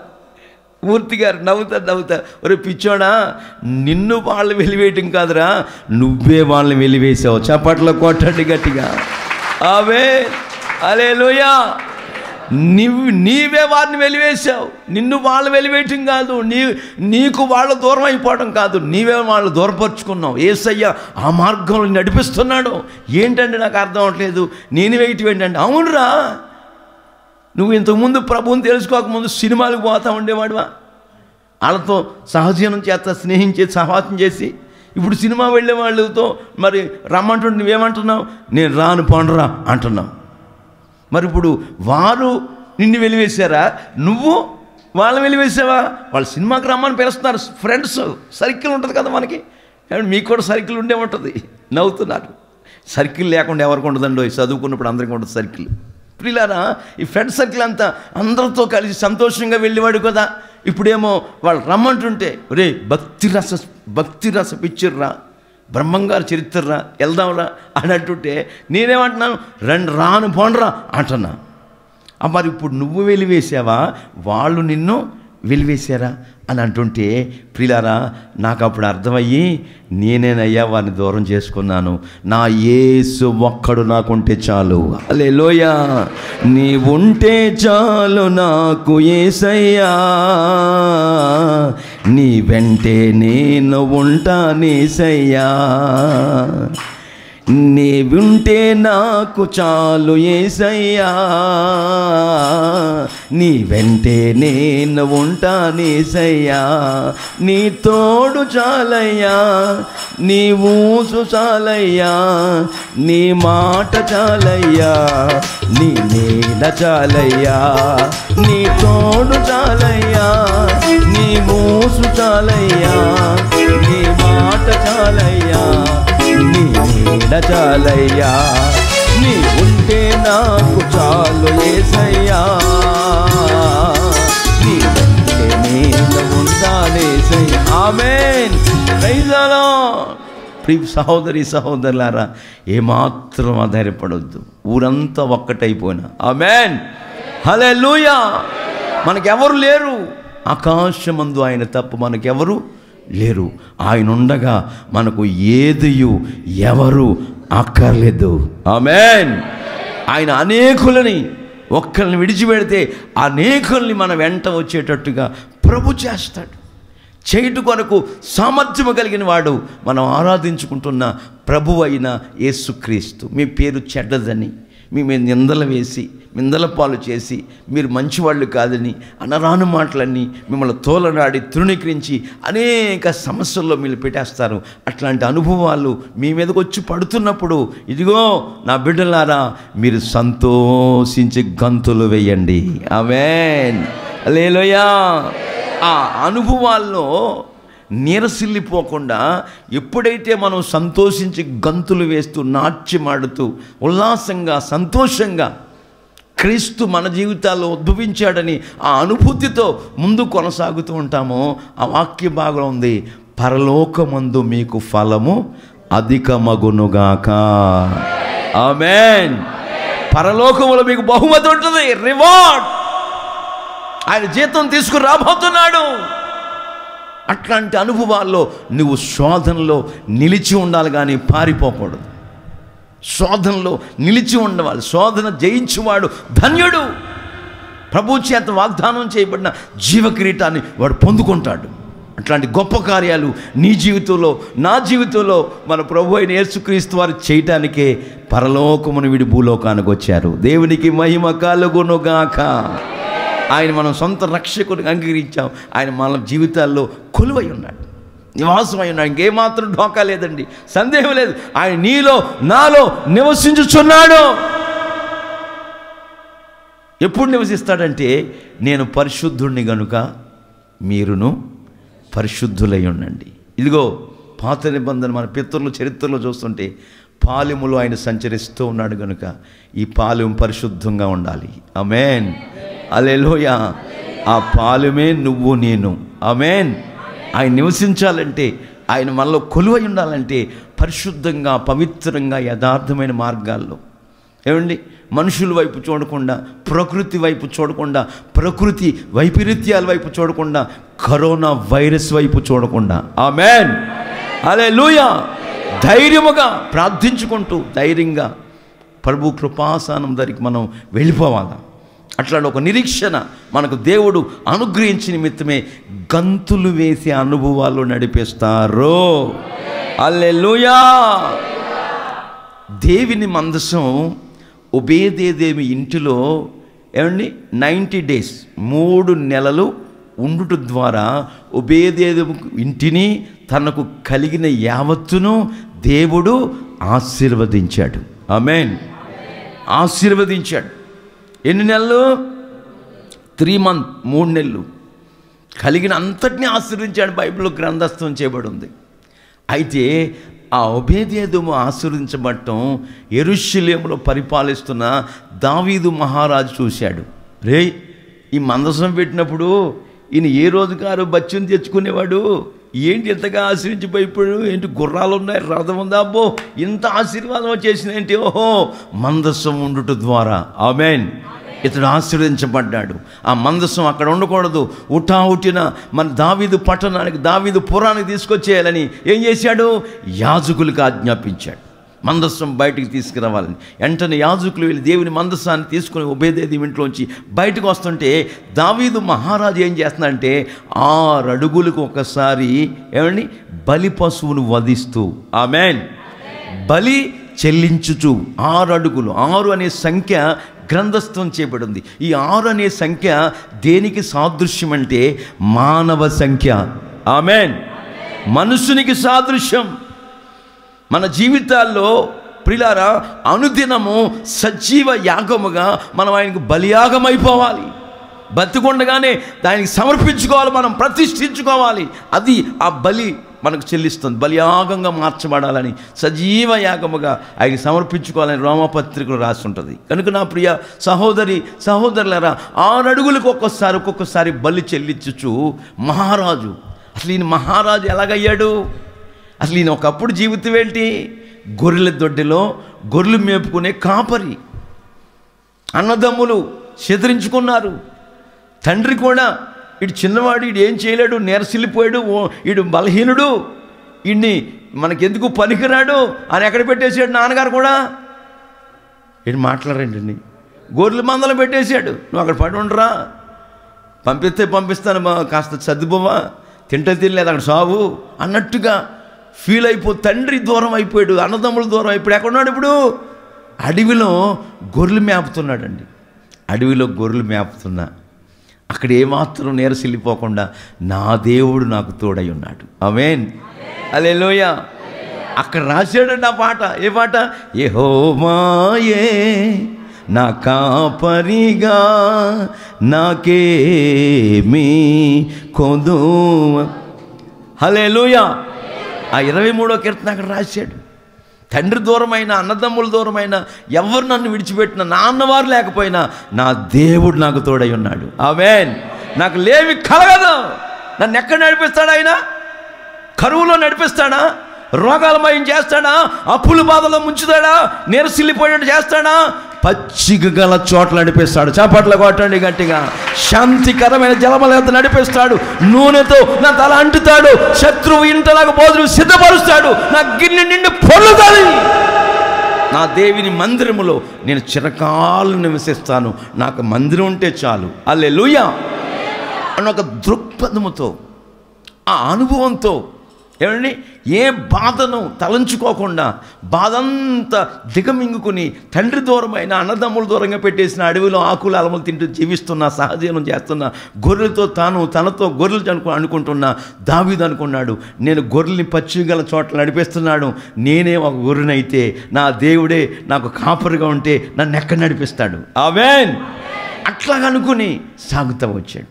మూర్తి గారు నవ్వుతా, ఒరే పిచ్చోడా, నిన్ను వాళ్ళు వెలివేయటం కాదురా, నువ్వే వాళ్ళని వెలివేసావు. చప్పట్లో కొట్టండి గట్టిగా. ఆమేన్. హల్లెలూయా. నీవే వారిని వెలివేశావు. నిన్ను వాళ్ళు వెలివేయటం కాదు, నీకు వాళ్ళు దూరం అయిపోవడం కాదు, నీవే వాళ్ళు దూరపరుచుకున్నావు. యేసయ్య ఆ మార్గంలో నడిపిస్తున్నాడు. ఏంటంటే నాకు అర్థం అవ్వట్లేదు, నేను వేయటం ఏంటంటే, అవునురా, నువ్వు ఇంతకుముందు ప్రభువుని తెలుసుకోకముందు సినిమాలకు పోతా ఉండేవాడువా, వాళ్ళతో సహజీవనం చేస్తా, స్నేహించి సహవాసం చేసి, ఇప్పుడు సినిమా వెళ్ళే వాళ్ళతో మరి రమ్మంటుంటే నువ్వేమంటున్నావు? నేను రాను పోండరా అంటున్నావు. మరి ఇప్పుడు వారు నిన్ను వెలివేశారా, నువ్వు వాళ్ళని వెలివేసావా? వాళ్ళు సినిమాకి రమ్మని పిలుస్తున్నారు, ఫ్రెండ్స్ సర్కిల్ ఉంటుంది కదా మనకి, మీకు కూడా సర్కిల్ ఉండే ఉంటుంది. నవ్వుతున్నారు. సర్కిల్ లేకుండా ఎవరికి ఉండదండి, చదువుకున్నప్పుడు అందరికీ ఉంటుంది సర్కిల్. ప్రియులారా, ఈ ఫ్రెండ్ సర్కిల్ అంతా అందరితో కలిసి సంతోషంగా వెళ్ళేవాడు కదా. ఇప్పుడేమో వాళ్ళు రమ్మంటుంటే, రే భక్తి రస పిక్చర్రా, బ్రహ్మంగారు చరిత్రరా, వెళ్దాంరా అని అంటుంటే నేనేమంటున్నాను? రాను పోండ్రా అంటున్నా. మరి ఇప్పుడు నువ్వు వెలివేసావా, వాళ్ళు నిన్ను వెలివేశారా అని అంటుంటే, ప్రియులారా, నాకు అప్పుడు అర్థమయ్యి నేనేనయ్యా వారిని దూరం చేసుకున్నాను. నా యేసు ఒక్కడు నాకుంటే చాలు. హల్లెలూయా. నీవుంటే చాలు నాకు యేసయ్యా, నీ వెంటే నేను ఉంటానేసయ్యా. నీవుంటే నాకు చాలు యేసయ్యా, నీ వెంటే నేను ఉంటానేసయ్యా, నీ తోడు చాలయ్యా, నీ ఊసు చాలయ్యా, నీ మాట చాలయ్యా, నీ నీడ చాలయ్యా, నీ తోడు చాలయ్యా, నీ ఊసు చాలయ్యా, నీ మాట చాలయ్యా, నీ నీడ చాలయ్యా, నీ ఉంటే నాకు చాలు యేసయ్యా, నీ వెంటే నేను ఉంటానేసయ్యా. ఆమేన్. Praise the Lord. ప్రియ సహోదరి సహోదరులారా, ఏమాత్రం ఆధారపడొద్దు. ఊరంతా ఒక్కటైపోయినా. ఆమేన్. హల్లెలూయా. మనకెవరు లేరు. ఆకాశమందు ఆయన తప్ప మనకెవరు లేరు. ఆయన ఉండగా మనకు ఏదియు ఎవరు అక్కర్లేదు. ఆమేన్. ఆయన అనేకులని ఒక్కరిని విడిచిపెడితే అనేకుల్ని మన వెంట వచ్చేటట్టుగా ప్రభు చేస్తాడు. చేయుట కొరకు సామర్థ్యము కలిగిన వాడు మనం ఆరాధించుకుంటున్న ప్రభు అయిన యేసుక్రీస్తు. మీ పేరు చెడ్డదని మీ మీద నిందలు వేసి నిందల పాలు చేసి మీరు మంచివాళ్ళు కాదని అనరాను మాటలన్నీ మిమ్మల్ని తోలనాడి తృణీకరించి అనేక సమస్యల్లో మీరు పెట్టేస్తారు. అట్లాంటి అనుభవాలు మీ మీదకి వచ్చి పడుతున్నప్పుడు ఇదిగో నా బిడ్డలారా, మీరు సంతోషించి గంతులు వేయండి. ఆమేన్. హల్లెలూయా. ఆ అనుభవాల్లో నీరసిల్లిపోకుండా ఎప్పుడైతే మనం సంతోషించి గంతులు వేస్తూ నాట్యమాడుతూ ఉల్లాసంగా సంతోషంగా క్రీస్తు మన జీవితాల్లో ఉద్భవించాడని ఆ అనుభూతితో ముందు కొనసాగుతూ ఉంటామో, ఆ వాక్య భాగం ఉంది, పరలోకమందు మీకు ఫలము అధికమగునుగాక. ఆమేన్. పరలోకములో మీకు బహుమతి ఉంటుంది, రివార్డ్. ఆయన జీతం తీసుకుని రాబోతున్నాడు. అట్లాంటి అనుభవాల్లో నువ్వు శోధనలో నిలిచి ఉండాలి కానీ పారిపోకూడదు. శోధనలో నిలిచి ఉండవాలి. శోధన జయించువాడు ధన్యుడు. ప్రభు చేత వాగ్దానం చేయబడిన జీవకిరీటాన్ని వాడు పొందుకుంటాడు. అట్లాంటి గొప్ప కార్యాలు నీ జీవితంలో నా జీవితంలో మన ప్రభు అయిన యేసుక్రీస్తు వారు చేయటానికే పరలోకమును విడి భూలోకానికి వచ్చారు. దేవునికి మహిమ కలుగునుగాక. ఆయన మనం సొంత రక్షకుడిని అంగీకరించాం. ఆయన మన జీవితాల్లో కొలువై ఉన్నాడు, నివాసమై ఉన్నాడు. ఇంకేమాత్రం ఢోకా లేదండి, సందేహం లేదు. ఆయన నీలో నాలో నివసించుచున్నాడు. ఎప్పుడు నివసిస్తాడంటే, నేను పరిశుద్ధుడిని గనుక మీరును పరిశుద్ధులై ఉండండి. ఇదిగో పాత నిబంధన మన పితరుల చరిత్రలో చూస్తుంటే పాలెములో ఆయన సంచరిస్తూ ఉన్నాడు కనుక ఈ పాలెం పరిశుద్ధంగా ఉండాలి. ఆమేన్. హల్లెలూయా. ఆ పాలెమే నువ్వు నేను. ఆమేన్. ఆయన నివసించాలంటే, ఆయన మనలో కొలువై ఉండాలంటే పరిశుద్ధంగా పవిత్రంగా యథార్థమైన మార్గాల్లో, ఏమండి, మనుషుల వైపు చూడకుండా, ప్రకృతి వైపు చూడకుండా, ప్రకృతి వైపరీత్యాల వైపు చూడకుండా, కరోనా వైరస్ వైపు చూడకుండా. ఆమేన్. హల్లెలూయా. ధైర్యముగా ప్రార్థించుకుంటూ ధైర్యంగా ప్రభు కృపాసనం దగ్గరికి మనం వెళ్ళిపోవాలి. అట్లాంటి ఒక నిరీక్షణ మనకు దేవుడు అనుగ్రహించిన నిమిత్తమే గంతులు వేసే అనుభవాలు నడిపిస్తారు. హల్లెలూయా. దేవుని మందసం ఒబేదేదేమి ఇంటిలో ఏమండి 90 days 3 నెలలు ఉండుట ద్వారా ఒబేదేదేము ఇంటిని తనకు కలిగిన యావత్తును దేవుడు ఆశీర్వదించాడు. ఆమేన్. ఆశీర్వదించాడు. ఎన్ని నెలలు? 3 months 3 నెలలు కలిగిన అంతటినీ ఆశీర్వదించాడు. బైబిల్లో గ్రంథస్థం చేయబడి ఉంది. అయితే ఆ ఒబేదేదోము ఆశీర్వదించబడటం యెరూషలేములో పరిపాలిస్తున్న దావీదు మహారాజు చూశాడు. రే, ఈ మందసం పెట్టినప్పుడు ఈయన ఏ రోజుకారు బచ్చుని తెచ్చుకునేవాడు, ఏంటి ఇంతగా ఆశీర్వించిపోయిపోయాడు, ఏంటి గుర్రాలు ఉన్నాయి, రథం ఉందా, అబ్బో ఇంత ఆశీర్వాదం వచ్చేసిన ఏంటి, ఓహో మందసం ఉండుట ద్వారా. ఆమేన్. ఇతడు ఆశీర్వదించబడ్డాడు. ఆ మందసం అక్కడ ఉండకూడదు, ఉట్టిన మన దావీదు పట్టణానికి, దావీదు పురానికి తీసుకొచ్చేయాలని ఏం చేశాడు? యాజకులకు ఆజ్ఞాపించాడు మందసం బయటికి తీసుకురావాలని. వెంటనే యాజకులు వెళ్ళి దేవుని మందసాన్ని తీసుకుని ఒబేదేదోము ఇంట్లోంచి బయటకు వస్తుంటే దావీదు మహారాజు ఏం చేస్తున్నాడంటే 6 అడుగులకు ఒకసారి ఏమండి బలి పశువును వధిస్తూ, ఆమేన్, బలి చెల్లించుచు 6 అడుగులు. 6 అనే సంఖ్య గ్రంథస్థం చేయబడింది. ఈ 6 అనే సంఖ్య దేనికి సాదృశ్యం అంటే మానవ సంఖ్య. ఆమేన్. మనుషునికి సాదృశ్యం. మన జీవితాల్లో ప్రియులారా అనుదినము సజీవ యాగముగా మనం ఆయనకు బలియాగం అయిపోవాలి. బతికుండగానే దానికి సమర్పించుకోవాలి, మనం ప్రతిష్ఠించుకోవాలి. అది ఆ బలి మనకు చెల్లిస్తుంది. బలియాగంగా మార్చబడాలని, సజీవ యాగముగా ఆయన సమర్పించుకోవాలని రోమపత్రికలు రాసి ఉంటుంది. కనుక నా ప్రియ సహోదరి సహోదరులారా 6 అడుగులకు ఒక్కొక్కసారి బలి చెల్లించుచు మహారాజు. అసలు ఈయన మహారాజు ఎలాగయ్యాడు? అసలు ఈయన ఒకప్పుడు జీవితం ఏంటి? గొర్రెల దొడ్డిలో గొర్రెలు మేపుకునే కాపరి. అన్నదమ్ములు చెదిరించుకున్నారు. తండ్రి కూడా ఇటు చిన్నవాడు, ఇడు ఏం చేయలేడు, నీరసిల్లిపోయాడు, ఇడు బలహీనుడు, ఇన్ని మనకెందుకు పనికిరాడు అని ఎక్కడ పెట్టేశాడు నాన్నగారు కూడా. ఇటు మాట్లాడండి, గొర్రెల మందలు పెట్టేశాడు. నువ్వు అక్కడ పడి ఉండరా, పంపిస్తాను కాస్త సర్దుపోవా, తినలేదు అక్కడ సావు అన్నట్టుగా ఫీల్ తండ్రి దూరం అయిపోయాడు, అన్నదమ్ములు దూరం అయిపోయాడు. ఎక్కడున్నాడు ఇప్పుడు? అడవిలో గొర్రెలు మేపుతున్నాడండి. అడవిలో గొర్రెలు మేపుతున్నా అక్కడ ఏమాత్రం నీరసిల్లిపోకుండా నా దేవుడు నాకు తోడై ఉన్నాడు. ఆమేన్. హల్లెలూయా. అక్కడ రాశాడండి ఆ పాట. ఏ పాట? యెహోవాయే నా కాపరిగా నాకేమీ కొదువ. హల్లెలూయా. ఆ 23వ కీర్తన అక్కడ రాశాడు. తండ్రి దూరమైన, అన్నదమ్ముల దూరమైన, ఎవరు నన్ను విడిచిపెట్టిన, నాన్నవారు లేకపోయినా నా దేవుడు నాకు తోడై ఉన్నాడు. ఆమేన్. నాకు లేమి కలగదు. నన్ను ఎక్కడ నడిపిస్తాడు ఆయన? కరువులో నడిపిస్తాడా? రోగాలమయం చేస్తాడా? అప్పుల బాధలో ముంచుతాడా? నీరసిల్లిపోయేట్టు చేస్తాడా? పచ్చిక గల చోట్ల నడిపిస్తాడు. చప్పట్లు కొట్టండి గట్టిగా. శాంతికరమైన జలముల యొద్ద నడిపిస్తాడు. నూనెతో నా తల అంటుతాడు. శత్రువు ఇంట నాకు భోజనం సిద్ధపరుస్తాడు. నా గిన్నె నిండి పొర్లుతుంది. నా దేవుని మందిరములో నేను చిరకాలం నివసిస్తాను. నాకు మందిరం ఉంటే చాలు. హల్లెలూయా అని ఒక దృక్పథముతో, ఆ అనుభవంతో, ఏమండి, ఏ బాధను తలంచుకోకుండా బాధంతా దిగమింగుకుని తండ్రి దూరమైన, అన్నదమ్ముల దూరంగా పెట్టేసిన అడవిలో ఆకులు అలములు తింటూ జీవిస్తున్న, సహజీవనం చేస్తున్న, గొర్రెలతో తనతో గొర్రెలు అనుకుంటున్న దావీదు అనుకున్నాడు, నేను గొర్రెల్ని పచ్చిగల చోట్ల నడిపిస్తున్నాడు. నేనే ఒక గొర్రెనైతే నా దేవుడే నాకు కాపరిగా ఉంటే నన్ను ఎక్కడ నడిపిస్తాడు? ఆమేన్. అట్లాగనుకుని సాగుతూ వచ్చాడు.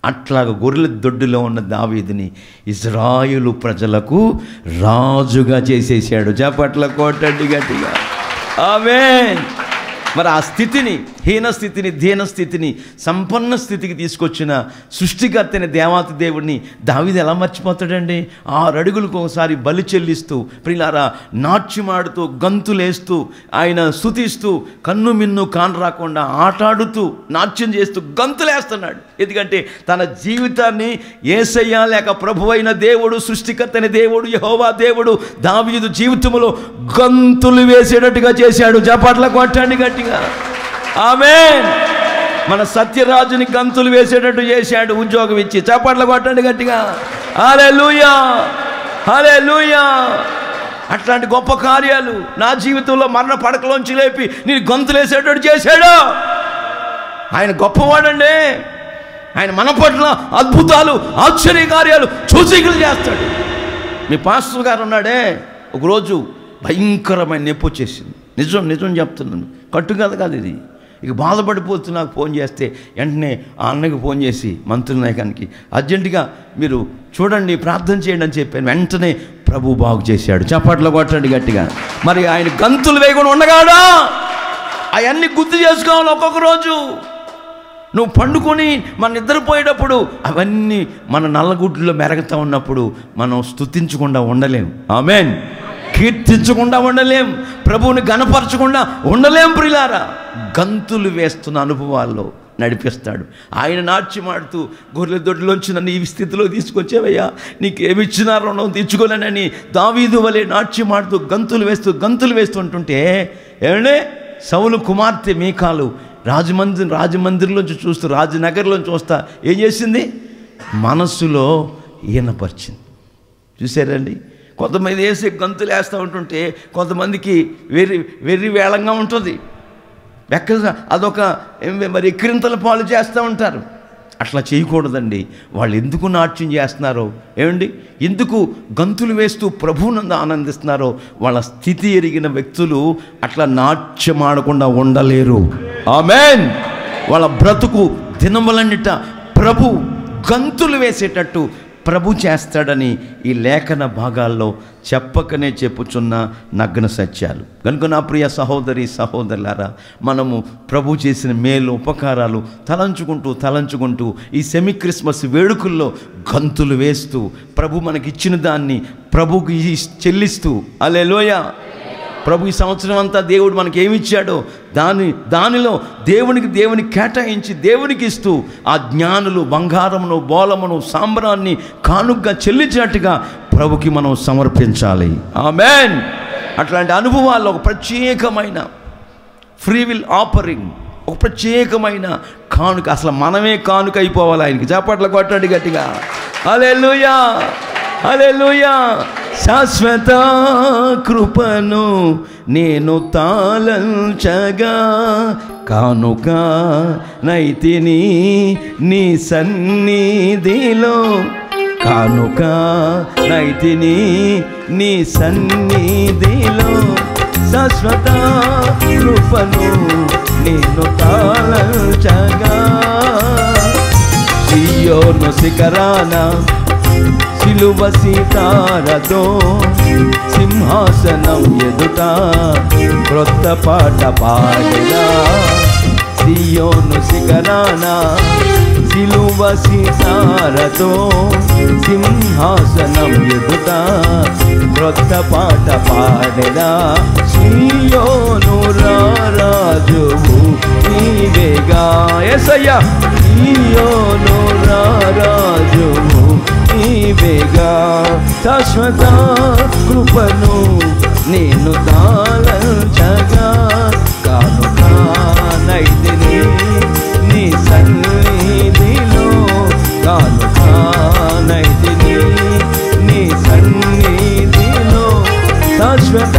అట్లాగ గొర్రెల దొడ్డులో ఉన్న దావీదుని ఇశ్రాయేలు ప్రజలకు రాజుగా చేసేసాడు. చప్పట్ల కొట్టండి గట్టిగా. ఆమేన్. మరి ఆ స్థితిని, హీన స్థితిని, దీన స్థితిని సంపన్న స్థితికి తీసుకొచ్చిన సృష్టికర్తని దేవాతి దేవుడిని దావీదు ఎలా మర్చిపోతాడండి? 6 అడుగులకు ఒకసారి బలి చెల్లిస్తూ, ప్రియులారా, నాట్యమాడుతూ, గంతులేస్తూ, ఆయన స్తుతిస్తూ, కన్ను మిన్ను కాను రాకుండా ఆటాడుతూ, నాట్యం చేస్తూ గంతులేస్తున్నాడు. ఎందుకంటే తన జీవితాన్ని యేసయ్య లేక ప్రభువైన దేవుడు, సృష్టికర్తని దేవుడు, యెహోవా దేవుడు దావీదు జీవితంలో గంతులు వేసేటట్టుగా చేశాడు. చప్పట్ల కొట్టండి గట్టిగా. ఆమేన్. మన సత్యరాజుని గంతులు వేసేటట్టు చేశాడు, ఉద్యోగం ఇచ్చి. చప్పట్ల కొట్టండి గట్టిగా. హల్లెలూయా, హల్లెలూయా. అట్లాంటి గొప్ప కార్యాలు నా జీవితంలో మరణ పడకలోంచి లేపి నేను గంతులు వేసేటట్టు చేశాడు. ఆయన గొప్పవాడండి. ఆయన మన పట్ల అద్భుతాలు, ఆశ్చర్య కార్యాలు, సూచికలు చేస్తాడు. మీ పాస్టర్ గారు ఉన్నాడే, ఒకరోజు భయంకరమైన నొప్పి వచ్చేసింది. నిజం చెప్తున్నాను, కట్టుకథ కాదు ఇది. ఇక బాధపడిపోతూ నాకు ఫోన్ చేస్తే వెంటనే ఆ అన్నకి ఫోన్ చేసి, మంత్రుల నాయకానికి, అర్జెంటుగా మీరు చూడండి, ప్రార్థన చేయండి అని చెప్పాను. వెంటనే ప్రభు బాగు చేశాడు. చప్పట్లు కొట్టండి గట్టిగా. మరి ఆయన గంతులు వేయకుండా ఉండగాడా? అవన్నీ గుర్తు చేసుకోవాలి. ఒక్కొక్క రోజు నువ్వు పండుకొని మన నిద్రపోయేటప్పుడు అవన్నీ మన నల్లగుడ్లలో మెరుగుతూ ఉన్నప్పుడు మనం స్తుతించకుండా ఉండలేం. ఆమేన్. కీర్తించకుండా ఉండలేం. ప్రభువుని గణపరచకుండా ఉండలేం. ప్రియులారా, గంతులు వేస్తున్న అనుభవాల్లో నడిపిస్తాడు. ఆయన నాట్యమాడుతూ, గొర్రెల దొడ్లోంచి నన్ను ఈ స్థితిలో తీసుకొచ్చేవయ్యా, నీకేమిచ్చినా రుణం తీర్చుకోలేనని దావీదు వలె నాట్యమాడుతూ గంతులు వేస్తూ ఉంటుంటే, ఏమంటే సౌలు కుమార్తె మీకాలు రాజమందిరంలోంచి చూస్తూ, రాజనగర్లోంచి చూస్తా ఏం చేసింది? మనస్సులో ఈనపరిచింది. చూసారండి, కొంతమంది వేసే గంతులు వేస్తూ ఉంటుంటే కొంతమందికి వెర్రి వేళంగా ఉంటుంది. అదొక మరి ఎక్కిరింతల పాలు చేస్తూ ఉంటారు. అట్లా చేయకూడదండి. వాళ్ళు ఎందుకు నాట్యం చేస్తున్నారో, ఏమండి, ఎందుకు గంతులు వేస్తూ ప్రభువునందు ఆనందిస్తున్నారో వాళ్ళ స్థితి ఎరిగిన వ్యక్తులు అట్లా నాట్యం ఆడకుండా ఉండలేరు. ఆమేన్. వాళ్ళ బ్రతుకు దినములన్నిట ప్రభు గంతులు వేసేటట్టు ప్రభు చేస్తాడని ఈ లేఖన భాగాల్లో చెప్పకనే చెప్పుచున్న నగ్న సత్యాలు. కనుక నా ప్రియ సహోదరి సహోదరులారా, మనము ప్రభు చేసిన మేలు ఉపకారాలు తలంచుకుంటూ ఈ సెమీ క్రిస్మస్ వేడుకల్లో గంతులు వేస్తూ ప్రభు మనకిచ్చిన దాన్ని ప్రభుకి చెల్లిస్తూ, హల్లెలూయా, ప్రభు ఈ సంవత్సరం అంతా దేవుడు మనకి ఏమిచ్చాడో దానిలో దేవునికి కేటాయించి దేవునికి ఇస్తూ ఆ జ్ఞానులు బంగారమును బోలమును సాంబ్రాన్ని కానుకగా చెల్లించినట్టుగా ప్రభుకి మనం సమర్పించాలి. ఆమేన్. అట్లాంటి అనుభవాల్లో ఒక ప్రత్యేకమైన ఫ్రీ విల్ ఆఫరింగ్, ఒక ప్రత్యేకమైన కానుక, అసలు మనమే కానుక అయిపోవాలి ఆయనకి. చప్పట్లు కొట్టండి గట్టిగా. హల్లెలూయా, హల్లెలూయా. శాశ్వత కృపను నేను తాళంచగా కానుక నైతిని నీ సన్నిధిలో, కానుక నైతిని నీ సన్నిధిలో, శాశ్వత కృపను నేను తాళంచగా సియోను శిఖరాన సిలువ సీతారతో సింహాసనం ఎదుట క్రొత్త పాట పాడినా, సియోను శిఖరాన సిలువ సీతారతో సింహాసనం ఎదుట క్రొత్త పాట పాడినా, సియోను రాజువు నీవేగా. యేసయ్యా, సియోను రాజువు నీవేగా, శాశ్వత కృపను నేను తాళంచగా కానుక నైతిని నీ సన్నిధిలో, కానుక నైతిని నీ సన్నిధిలో, శాశ్వత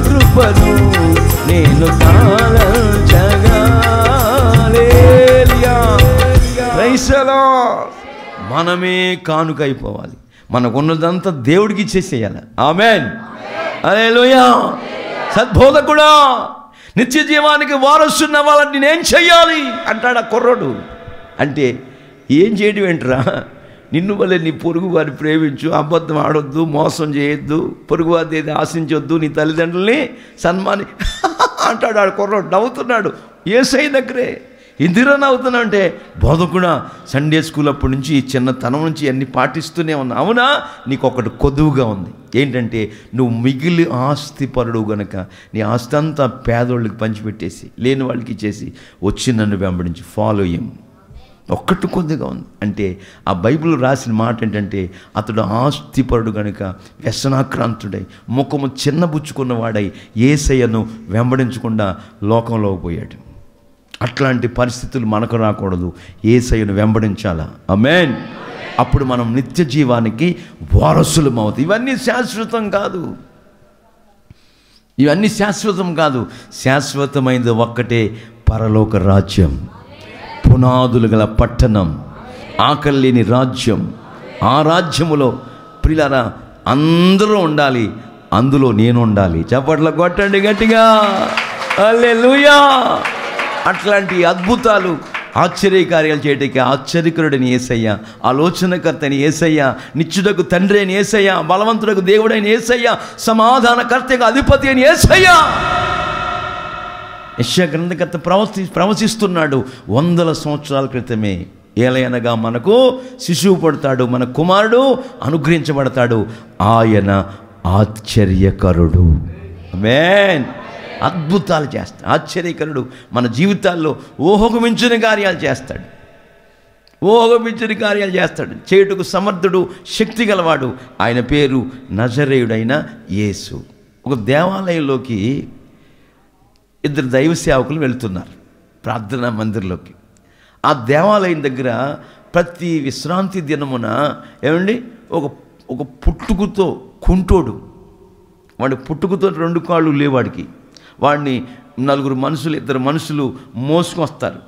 కృపను నేను తాళంచగా. హల్లెలూయా, ప్రైజ్ ది లార్డ్. మనమే కానుక అయిపోవాలి. మనకున్నదంతా దేవుడికి ఇచ్చేసేయాలి. ఆమేన్, హల్లెలూయా. సద్బోధకుడా, నిత్య జీవానికి వారసున్న వాళ్ళని నేనేం చెయ్యాలి అంటాడు ఆ కుర్రోడు. అంటే ఏం చేయడం ఏంట్రా, నిన్ను వల్లే నీ పొరుగు వారిని ప్రేమించు, అబద్ధం ఆడొద్దు, మోసం చేయొద్దు, పొరుగు వారి ఏది ఆశించొద్దు, నీ తల్లిదండ్రుల్ని సన్మాని అంటాడు. ఆడు కుర్రోడు నవ్వుతున్నాడు యేసయ్య దగ్గరే. ఇందిరా నవ్వుతున్నా అంటే, బోధకుడా సండే స్కూల్ అప్పటి నుంచి చిన్నతనం నుంచి అన్ని పాటిస్తూనే ఉన్నా. అవునా, నీకు ఒకటి కొదువుగా ఉంది. ఏంటంటే నువ్వు మిగిలి ఆస్తిపరుడు గనక నీ ఆస్తి అంతా పేదోళ్ళకి పంచిపెట్టేసి లేని వాళ్ళకి ఇచ్చేసి వచ్చి నన్ను వెంబడించి ఫాలో అయ్యం. ఒక్కటి కొద్దిగా ఉంది. అంటే ఆ బైబిల్ రాసిన మాట ఏంటంటే, అతడు ఆస్తిపరుడు గనుక వ్యసనాక్రాంతుడై ముఖము చిన్నబుచ్చుకున్నవాడై యేసయ్యను వెంబడించకుండా లోకంలోకి పోయాడు. అట్లాంటి పరిస్థితులు మనకు రాకూడదు. యేసయ్యను వెంబడించాలా. ఆమేన్. అప్పుడు మనం నిత్య జీవానికి వారసులం అవుతాం. ఇవన్నీ శాశ్వతం కాదు, ఇవన్నీ శాశ్వతం కాదు. శాశ్వతమైనది ఒక్కటే, పరలోక రాజ్యం, పునాదులు గల పట్టణం, ఆకలి లేని రాజ్యం. ఆ రాజ్యములో ప్రియులారా అందరూ ఉండాలి, అందులో నేను ఉండాలి. చప్పట్లు కొట్టండి గట్టిగా. హల్లెలూయా. అట్లాంటి అద్భుతాలు ఆశ్చర్యకార్యాలు చేయడానికి ఆశ్చర్యకరుడని యేసయ్య, ఆలోచనకర్తని యేసయ్య, నిత్యుడకు తండ్రి అని యేసయ్య, బలవంతుడకు దేవుడైన యేసయ్య, సమాధానకర్తగా అధిపతి అని యేసయ్య. యెషయా గ్రంథకర్త ప్రవచిస్తున్నాడు 100 సంవత్సరాల క్రితమే. ఏలయనగా మనకు శిశువు పడతాడు, మన కుమారుడు అనుగ్రహించబడతాడు, ఆయన ఆశ్చర్యకరుడు. ఆమేన్. అద్భుతాలు చేస్తాడు ఆశ్చర్యకరుడు. మన జీవితాల్లో ఊహకు మించిన కార్యాలు చేస్తాడు, ఊహకు మించిన కార్యాలు చేస్తాడు. చేయుటకు సమర్థుడు, శక్తి గలవాడు. ఆయన పేరు నజరేయుడైన యేసు. ఒక దేవాలయంలోకి 2 దైవ సేవకులు వెళుతున్నారు ప్రార్థనా మందిర్లోకి. ఆ దేవాలయం దగ్గర ప్రతి విశ్రాంతి దినమున ఏమండి ఒక పుట్టుకతో కుంటోడు, వాడి పుట్టుకతో 2 కాళ్ళు లేవాడికి. వాడిని 2 మనుషులు మోసుకొస్తారు.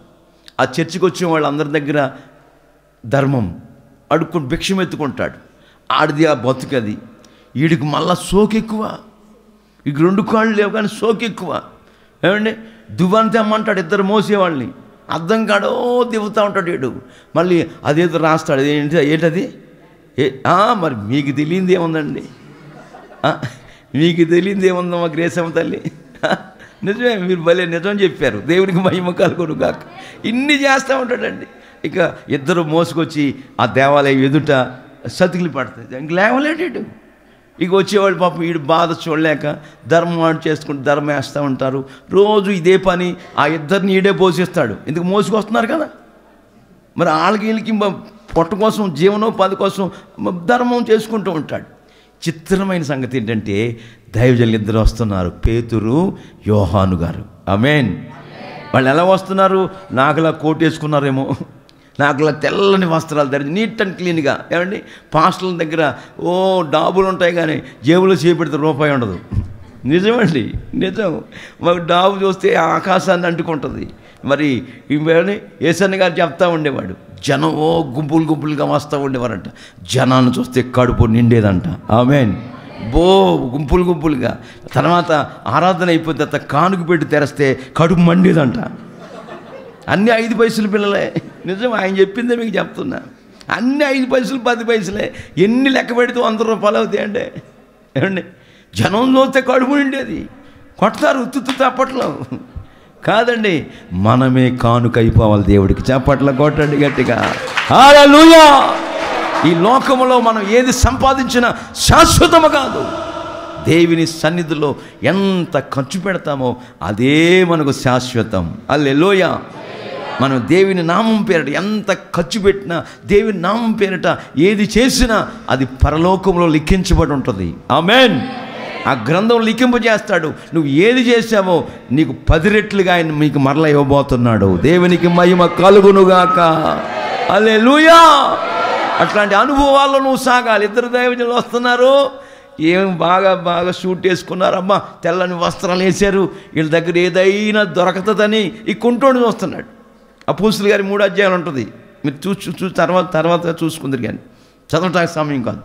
ఆ చర్చికి వచ్చిన వాళ్ళందరి దగ్గర ధర్మం అడుక్కొని భిక్షం ఎత్తుకుంటాడు. ఆడిది ఆ బతుకది. వీడికి మళ్ళా సోకు ఎక్కువ. ఇక 2 కాళ్ళు లేవు కానీ సోకు ఎక్కువ. ఏమండి, దువ్వాన్ని తెమ్మంటాడు 2 మోసేవాళ్ళని. అర్థం కాడో దిగుతూ ఉంటాడు వీడు. మళ్ళీ అదేదో రాస్తాడు. ఏంటది? మరి మీకు తెలియంది ఏముందండి? మీకు తెలియంది ఏముందమ్మా గ్రేసమ్మ తల్లి? నిజమే, మీరు భలే నిజం చెప్పారు. దేవునికి మహిమ కలుగును గాక. ఇన్ని చేస్తూ ఉంటాడండి. ఇక 2 మోసుకొచ్చి ఆ దేవాలయం ఎదుట సతికిలి పడతాయి. ఇంక లేవలేడు. ఇక వచ్చేవాళ్ళు పాపం వీడు బాధ చూడలేక ధర్మం చేసుకుంటూ ధర్మం వేస్తూ ఉంటారు. రోజు ఇదే పని. ఆ 2 ఈడే పోషిస్తాడు. ఎందుకు మోసుకొస్తున్నారు కదా. మరి వీళ్ళకి పొట్ట కోసం, జీవనోపాధి కోసం ధర్మం చేసుకుంటూ ఉంటాడు. చిత్రమైన సంగతి ఏంటంటే దైవజనులు 2 వస్తున్నారు, పేతురు, యోహాను గారు. ఆమేన్. వాళ్ళు ఎలా వస్తున్నారు? నాకులా కోట్ వేసుకున్నారేమో, నాకులా తెల్లని వస్త్రాలు ధరించి నీట్ అండ్ క్లీన్గా. ఏమండి, పాస్టర్ల దగ్గర డాబులు ఉంటాయి కానీ జేబులో చేపెడితే రూపాయి ఉండదు. నిజమండి, నిజం. మాకు డాబు చూస్తే ఆకాశాన్ని అంటుకుంటుంది. మరి యేసన్న గారు చెప్తా ఉండేవాడు, జనం గుంపులుగా వస్తూ ఉండేవారంట. జనాన్ని చూస్తే కడుపు నిండేదంట. ఆమేన్. గుంపులుగా. తర్వాత ఆరాధన అయిపోతే తర్వాత కానుక పెట్టి తెరిస్తే కడుపు మండేదంట. అన్నీ 5 పైసలు పిల్లలే. నిజం, ఆయన చెప్పిందే మీకు చెప్తున్నా. అన్నీ 5 పైసలు 10 పైసలే. ఎన్ని లెక్క పెడితే 100 రూపాయలు అవుతాయి అండి. ఏమండి, జనం చూస్తే కడుపు నిండేది. కొడతారు ఉత్తు అప్పట్లో కాదండి. మనమే కానుక అయిపోవాలి దేవుడికి. చప్పట్ల కొట్టండి గట్టిగా. హల్లెలూయా. ఈ లోకంలో మనం ఏది సంపాదించినా శాశ్వతము కాదు. దేవుని సన్నిధిలో ఎంత ఖర్చు పెడతామో అదే మనకు శాశ్వతం. హల్లెలూయా. మనం దేవుని నామం పేరిట ఎంత ఖర్చు పెట్టినా, దేవుని నామం పేరిట ఏది చేసినా అది పరలోకంలో లిఖించబడి ఉంటుంది. ఆమేన్. ఆ గ్రంథం లిఖింపజేస్తాడు. నువ్వు ఏది చేసావో నీకు 10 రెట్లుగా ఆయన మీకు మరలా ఇవ్వబోతున్నాడు. దేవునికి మహిమ కలుగునుగాక. హల్లెలూయా. అట్లాంటి అనుభవాల్లో నువ్వు సాగాలి. 2 దైవజనులు వస్తున్నారు. ఏం బాగా షూట్ వేసుకున్నారమ్మా, తెల్లని వస్త్రాలు వేశారు. వీళ్ళ దగ్గర ఏదైనా దొరకతుందని ఈ కుంటోడు చూస్తున్నాడు. అపోస్తుల గారి 3 అధ్యాయాలు ఉంటుంది. మీరు చూసి తర్వాత చూసుకుందరు కానీ చదవటానికి సమయం కాదు.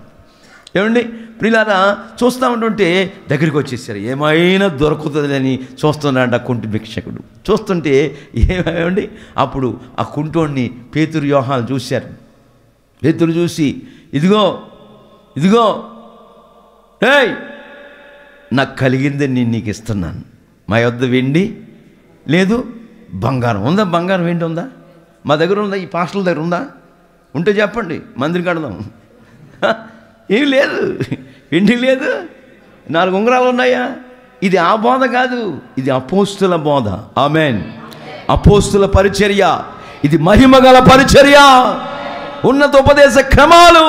ఏమండి ప్రియులారా, చూస్తూ ఉంటుంటే దగ్గరికి వచ్చేసారు. ఏమైనా దొరుకుతుందని చూస్తున్నాడు ఆ కుంటి భిక్షకుడు. చూస్తుంటే ఏమండి అప్పుడు ఆ కుంటోడిని పేతురు, యోహాను చూశారు. పేతురు చూసి, ఇదిగో ఏయ్, నాకు కలిగింది నేను నీకు ఇస్తున్నాను. మా యొద్ద వెండి లేదు, బంగారం ఉందా? బంగారం వెండి ఉందా? మా దగ్గర ఉందా? ఈ పాస్టర్ల దగ్గర ఉందా? ఉంటే చెప్పండి, మందిరం కడదాం. ఏం లేదు, వెండి లేదు, 4 ఉంగరాలు ఉన్నాయా? ఇది ఆ బోధ కాదు, ఇది అపోస్తుల బోధ. ఆమేన్. అపోస్తుల పరిచర్య, ఇది మహిమగల పరిచర్య, ఉన్నత ఉపదేశ క్రమాలు.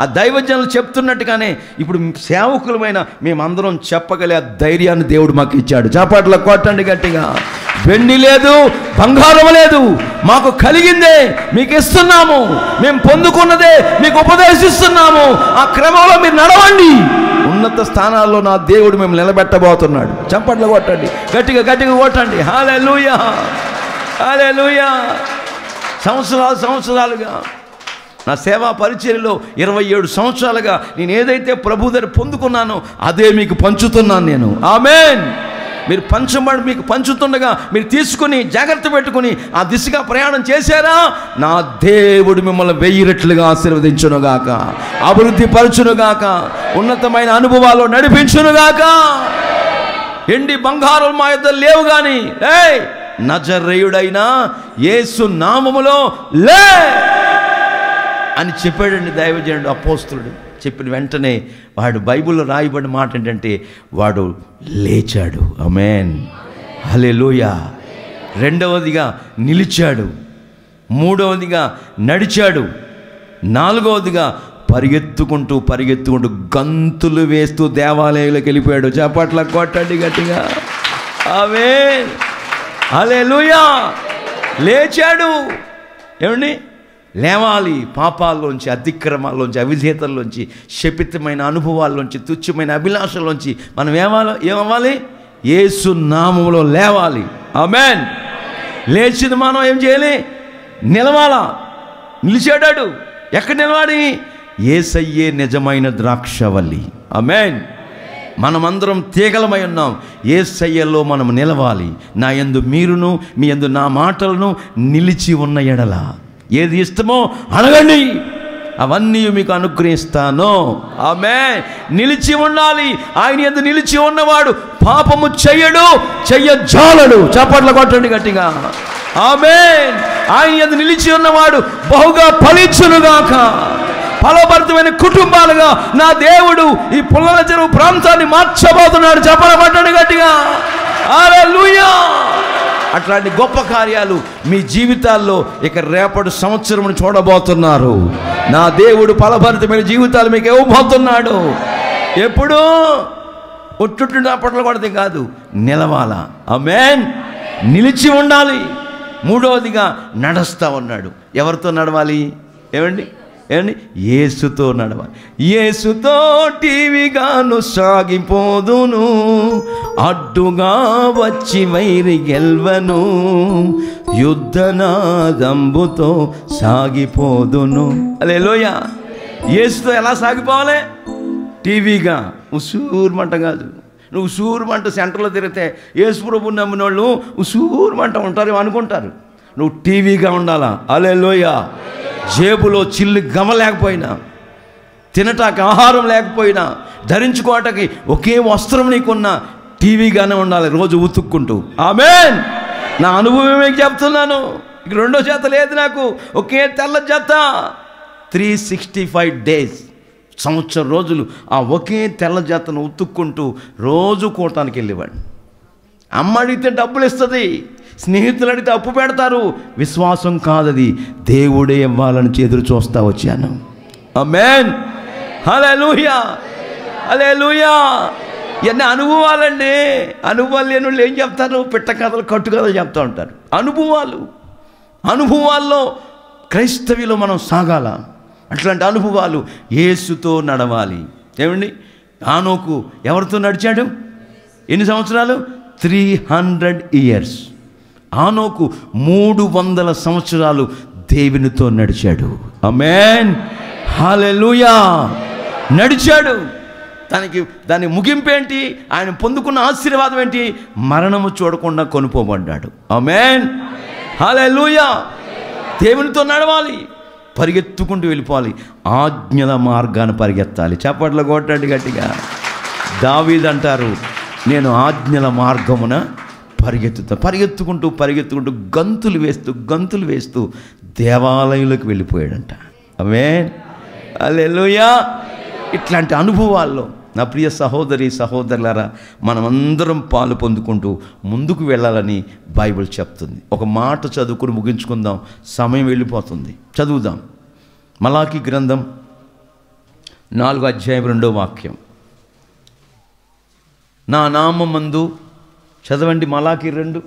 ఆ దైవజనులు చెప్తున్నట్టుగానే ఇప్పుడు సేవకులమైన మేమందరం చెప్పగలే ఆ ధైర్యాన్ని దేవుడు మాకు ఇచ్చాడు. చప్పట్ల కొట్టండి గట్టిగా. వెండి లేదు, బంగారం లేదు, మాకు కలిగిందే మీకు ఇస్తున్నాము. మేము పొందుకున్నదే మీకు ఉపదేశిస్తున్నాము. ఆ క్రమంలో మీరు నడవండి. ఉన్నత స్థానాల్లో నా దేవుడు మేము నిలబెట్టబోతున్నాడు. చప్పట్లు కొట్టండి గట్టిగా కొట్టండి. హల్లెలూయా, హల్లెలూయా. సంవత్సరాలుగా నా సేవా పరిచర్యలో 27 సంవత్సరాలుగా నేను ఏదైతే ప్రభు దగ్గర పొందుకున్నానో అదే మీకు పంచుతున్నాను నేను. ఆమేన్. మీరు మీకు పంచుతుండగా మీరు తీసుకుని జాగ్రత్త పెట్టుకుని ఆ దిశగా ప్రయాణం చేశారా, నా దేవుడు మిమ్మల్ని 1000 రెట్లుగా ఆశీర్వదించునుగాక, అభివృద్ధి పరచునుగాక, ఉన్నతమైన అనుభవాలు నడిపించునుగాక. ఎండి బంగారం మా యొద్ద లేవు కానీ నజరేయుడైన యేసు నామములో లే అని చెప్పాడండి దైవజనుడు, అపోస్తులుడు. చెప్పిన వెంటనే వాడు బైబిల్లో రాయబడిన మాట ఏంటంటే వాడు లేచాడు. ఆమేన్, హల్లెలూయా. 2వదిగా నిలిచాడు, 3వదిగా నడిచాడు, 4వదిగా పరిగెత్తుకుంటూ గంతులు వేస్తూ దేవాలయంలోకి వెళ్ళిపోయాడు. చప్పట్ల కొట్టండి గట్టిగా. ఆమేన్, హల్లెలూయా. లేచాడు. ఏమండి లేవాలి. పాపాల్లోంచి, అతిక్రమాల్లోంచి, అవిధేతల్లోంచి, శపితమైన అనుభవాల్లోంచి, తుచ్చమైన అభిలాషల్లోంచి మనం ఏమవ్వాలి? యేసు నామములో లేవాలి. ఆమేన్. లేచిన మనం ఏం చేయాలి? నిలవాలా. నిలిచాడాడు. ఎక్కడ నిలవాలి? యేసయ్యే నిజమైన ద్రాక్షవల్లి. ఆమేన్. మనమందరం తీగలమై ఉన్నాం. యేసయ్యలో మనం నిలవాలి. నా యందు మీరును, మీ యందు నా మాటలను నిలిచి ఉన్న ఎడల ఏది ఇష్టమో అడగండి, అవన్నీ మీకు అనుగ్రహిస్తాను. ఆమేన్. నిలిచి ఉండాలి. ఆయన యందు నిలిచి ఉన్నవాడు పాపము చెయ్యడు, చెయ్యజాలడు. చప్పట్లు కొట్టండి గట్టిగా. ఆమేన్. ఆయన యందు నిలిచి ఉన్నవాడు బహుగా ఫలించునుగాక. ఫలభరితమైన కుటుంబాలుగా నా దేవుడు ఈ పుల్లల చెరువు ప్రాంతాన్ని మార్చబోతున్నాడు. చప్పట్లు కొట్టండి గట్టిగా. హల్లెలూయా. అట్లాంటి గొప్ప కార్యాలు మీ జీవితాల్లో ఇక రేపటి సంవత్సరం చూడబోతున్నారు. నా దేవుడు ఫలభరితమైన జీవితాలు మీకు ఇవ్వబోతున్నాడు. ఎప్పుడు ఒట్టు అప్పట్లో కొడితే కాదు, నిలవాలా. ఆమేన్. నిలిచి ఉండాలి. మూడవదిగా నడుస్తా ఉన్నాడు. ఎవరితో నడవాలి? ఏమండి? యేసుతో నడవాలి. యేసుతో టీవీగాను సాగిపోదును, అడ్డుగా వచ్చి వైరి గెల్వను, యుద్ధనాదంబుతో సాగిపోదును. హల్లెలూయా. యేసుతో ఎలా సాగిపోవాలి? టీవీగా ఉసూరుమంట కాదు. నువ్వు ఉసూరుమంట సెంటర్లో తిరిగితే యేసు ప్రభువుని నమ్మిన వాళ్ళు ఉసూరుమంట ఉంటారు అనుకుంటారు. నువ్వు టీవీగా ఉండాలా. హల్లెలూయా. జేబులో చిల్లు గమ లేకపోయినా, తినటానికి ఆహారం లేకపోయినా, ధరించుకోవటానికి ఒకే వస్త్రం నీకున్నా టీవీగానే ఉండాలి రోజు ఉతుక్కుంటూ. ఆమేన్. నా అనుభవం మీకు చెప్తున్నాను. ఇక రెండో జత లేదు నాకు, ఒకే తెల్ల జత. 365 days, సంవత్సరం రోజులు ఆ ఒకే తెల్ల జతను ఉతుక్కుంటూ రోజు కూటానికి వెళ్ళేవాడు. అమ్మ అడిగితే డబ్బులు ఇస్తుంది, స్నేహితులు అడిగితే అప్పు పెడతారు. విశ్వాసం కాదది, దేవుడే ఇవ్వాలని ఎదురు చూస్తా వచ్చాను. ఆమేన్. హల్లెలూయా. హల్లెలూయా. ఇవన్నీ అనుభవాలండి. అనుభవాలు లేని వాళ్ళు ఏం చెప్తారు? పిట్ట కథలు, కట్టు కథలు చెప్తూ ఉంటారు. అనుభవాల్లో క్రైస్తవిలో మనం సాగాల. అట్లాంటి అనుభవాలు యేసుతో నడవాలి. ఏమండి? ఆనోకు ఎవరితో నడిచాడు? ఎన్ని సంవత్సరాలు? 300 years. ఆనోకు 300 సంవత్సరాలు దేవునితో నడిచాడు. ఆమేన్. హల్లెలూయా. నడిచాడు. దాని ముగింపు ఏంటి? ఆయన పొందుకున్న ఆశీర్వాదం ఏంటి? మరణము చూడకుండా కొనుక్కోబడ్డాడు. ఆమేన్. హల్లెలూయా. దేవునితో నడవాలి, పరిగెత్తుకుంటూ వెళ్ళిపోవాలి, ఆజ్ఞల మార్గాన్ని పరిగెత్తాలి. చప్పట్లు కొట్టండి గట్టిగా. దావీదు అంటారు, నేను ఆజ్ఞల మార్గమున పరిగెత్తుకుంటూ గంతులు వేస్తూ దేవాలయంలోకి వెళ్ళిపోయాడంట. ఆమేన్. హల్లెలూయా. ఇట్లాంటి అనుభవాల్లో నా ప్రియ సహోదరి సహోదరులారా, మనమందరం పాలు పొందుకుంటూ ముందుకు వెళ్ళాలని బైబిల్ చెప్తుంది. ఒక మాట చదువుకుని ముగించుకుందాం, సమయం వెళ్ళిపోతుంది. చదువుదాం. మలాకి గ్రంథం 4:2 నా నామమందు, చదవండి మలాకి 2.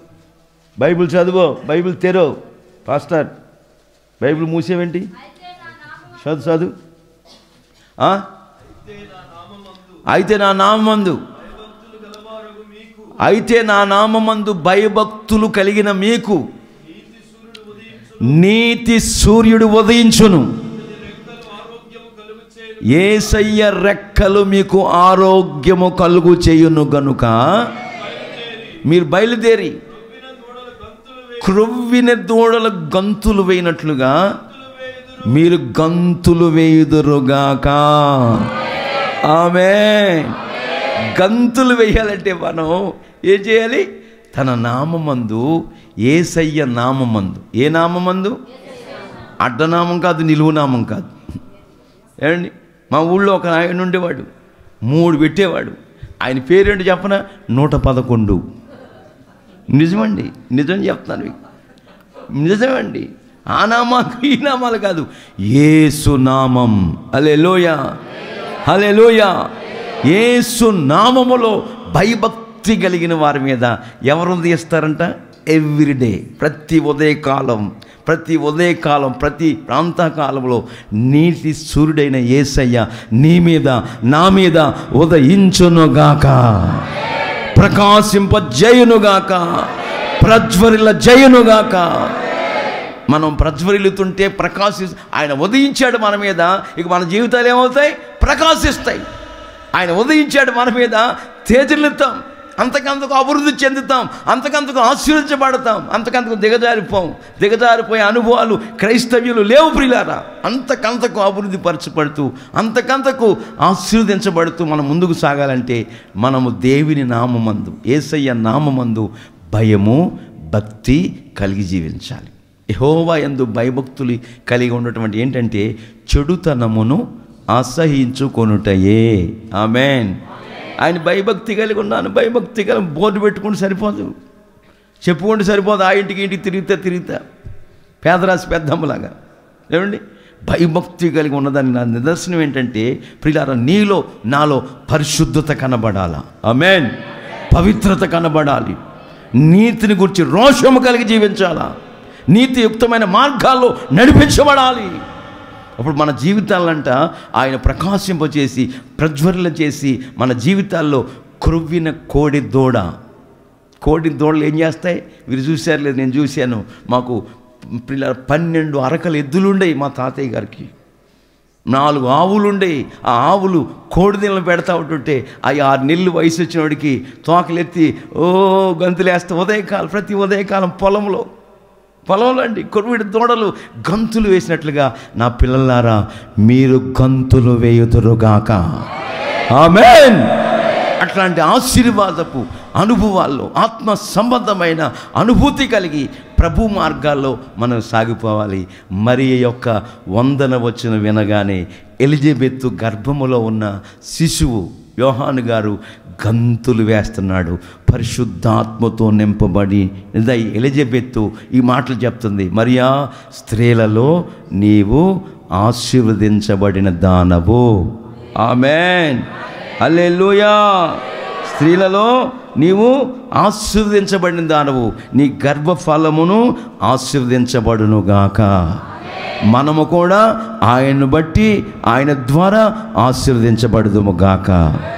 బైబిల్ చదువు, బైబిల్ తెరో. పాస్టర్ బైబిల్ మూసేవేంటి? చదువు. అయితే నా నామమందు భయభక్తులు కలిగిన మీకు నీతి సూర్యుడు ఉదయించును. యేసయ్య రెక్కలు మీకు ఆరోగ్యము కలుగు చేయును గనుక మీరు బయలుదేరి క్రొవ్విన దూడల గంతులు వేయినట్లుగా మీరు గంతులు వేయుదురుగాక. ఆమేన్. గంతులు వేయాలంటే మనం ఏం చేయాలి? తన నామమందు, యేసయ్య నామమందు. ఏ నామమందు? అడ్డనామం కాదు, నిలువు నామం కాదు. ఏమండి? మా ఊళ్ళో ఒక ఆయన ఉండేవాడు, 3 పెట్టేవాడు. ఆయన పేరేంటి చెప్పనా? 111. నిజమండి, నిజం చెప్తాను మీకు. నిజమండి. ఆ నామాలు ఈ నామాలు కాదు, యేసు నామం. హల్లెలూయా. హల్లెలూయా. యేసు నామములో భయభక్తి కలిగిన వారి మీద ఎవరు ఉదయిస్తారంట? ఎవ్రీడే, ప్రతి ఉదయకాలం ప్రతి ఉదయకాలం, ప్రతి ప్రాంతకాలంలో నీటి సూర్యుడైన యేసయ్య నీ మీద నా మీద ఉదయించునుగాక, ప్రకాశింపజేయునుగాక, ప్రజ్వరిల్ల జయునుగాక. మనం ప్రజ్వరిల్లుతుంటే ఆయన ఉదయించాడు మన మీద, ఇక మన జీవితాలు ఏమవుతాయి? ప్రకాశిస్తాయి. ఆయన ఉదయించాడు మన మీద, తేజరిల్లుతాం, అంతకంతకు అభివృద్ధి చెందుతాం, అంతకంతకు ఆశీర్వదించబడతాం, అంతకంతకు దిగజారిపోయే అనుభవాలు క్రైస్తవ్యులు లేవు ప్రియులారా. అంతకంతకు అభివృద్ధి పరచబడుతూ, అంతకంతకు ఆశీర్వదించబడుతూ మనం ముందుకు సాగాలంటే మనము దేవుని నామమందు, యేసయ్య నామమందు భయము భక్తి కలిగి జీవించాలి. యెహోవా యందు భయభక్తులు కలిగి ఉన్నటువంటి ఏంటంటే చెడుతనమును అసహించుకొనుటయే. ఆమేన్. ఆయన భయభక్తి కలిగి ఉన్నాను, భయభక్తి కలిగి బోర్డు పెట్టుకుంటే సరిపోదు, చెప్పుకుంటే సరిపోదు. ఆ ఇంటికి తిరుగుతా పేదరాశి పెద్దమ్మలాగా. ఏమండి, భయభక్తి కలిగి ఉన్నదాన్ని నా నిదర్శనం ఏంటంటే ప్రియులారా, నీలో నాలో పరిశుద్ధత కనబడాలా. ఆమేన్. పవిత్రత కనబడాలి. నీతిని గురించి రోషము కలిగి జీవించాలా. నీతియుక్తమైన మార్గాల్లో నడిపించబడాలి. అప్పుడు మన జీవితాలంట ఆయన ప్రకాశింపచేసి ప్రజ్వరల చేసి మన జీవితాల్లో క్రొవ్విన కోడి దూడలు ఏం చేస్తాయి? మీరు చూశారు లేదు, నేను చూశాను. మాకు 12 అరకల ఎద్దులుండేవి మా తాతయ్య గారికి. 4 ఆవులు ఉండేవి. ఆ ఆవులు కోడిదీలను పెడతా ఉంటుంటే అవి 6 నెలలు వయసు వచ్చినోడికి తోకలెత్తి గంతులేస్తా ప్రతి ఉదయకాలం పొలంలో అండి కొరువిడి దూడలు గంతులు వేసినట్లుగా నా పిల్లలారా మీరు గంతులు వేయుదురుగాక. ఆమేన్. అట్లాంటి ఆశీర్వాదపు అనుభవాల్లో ఆత్మ సంబంధమైన అనుభూతి కలిగి ప్రభు మార్గాల్లో మనం సాగిపోవాలి. మరియ యొక్క వందన వచనం వినగానే ఎలిజబెత్ గర్భములో ఉన్న శిశువు యోహాను గారు గంతులు వేస్తున్నాడు. పరిశుద్ధాత్మతో నింపబడి ఎలిజబెత్ ఈ మాటలు చెప్తుంది, మరియా స్త్రీలలో నీవు ఆశీర్వదించబడిన దానవు. ఆమేన్. హల్లెలూయా. స్త్రీలలో నీవు ఆశీర్వదించబడిన దానవు, నీ గర్భఫలమును ఆశీర్వదించబడునుగాక. మనము కూడా ఆయన్ను బట్టి ఆయన ద్వారా ఆశీర్వదించబడుదుము గాక.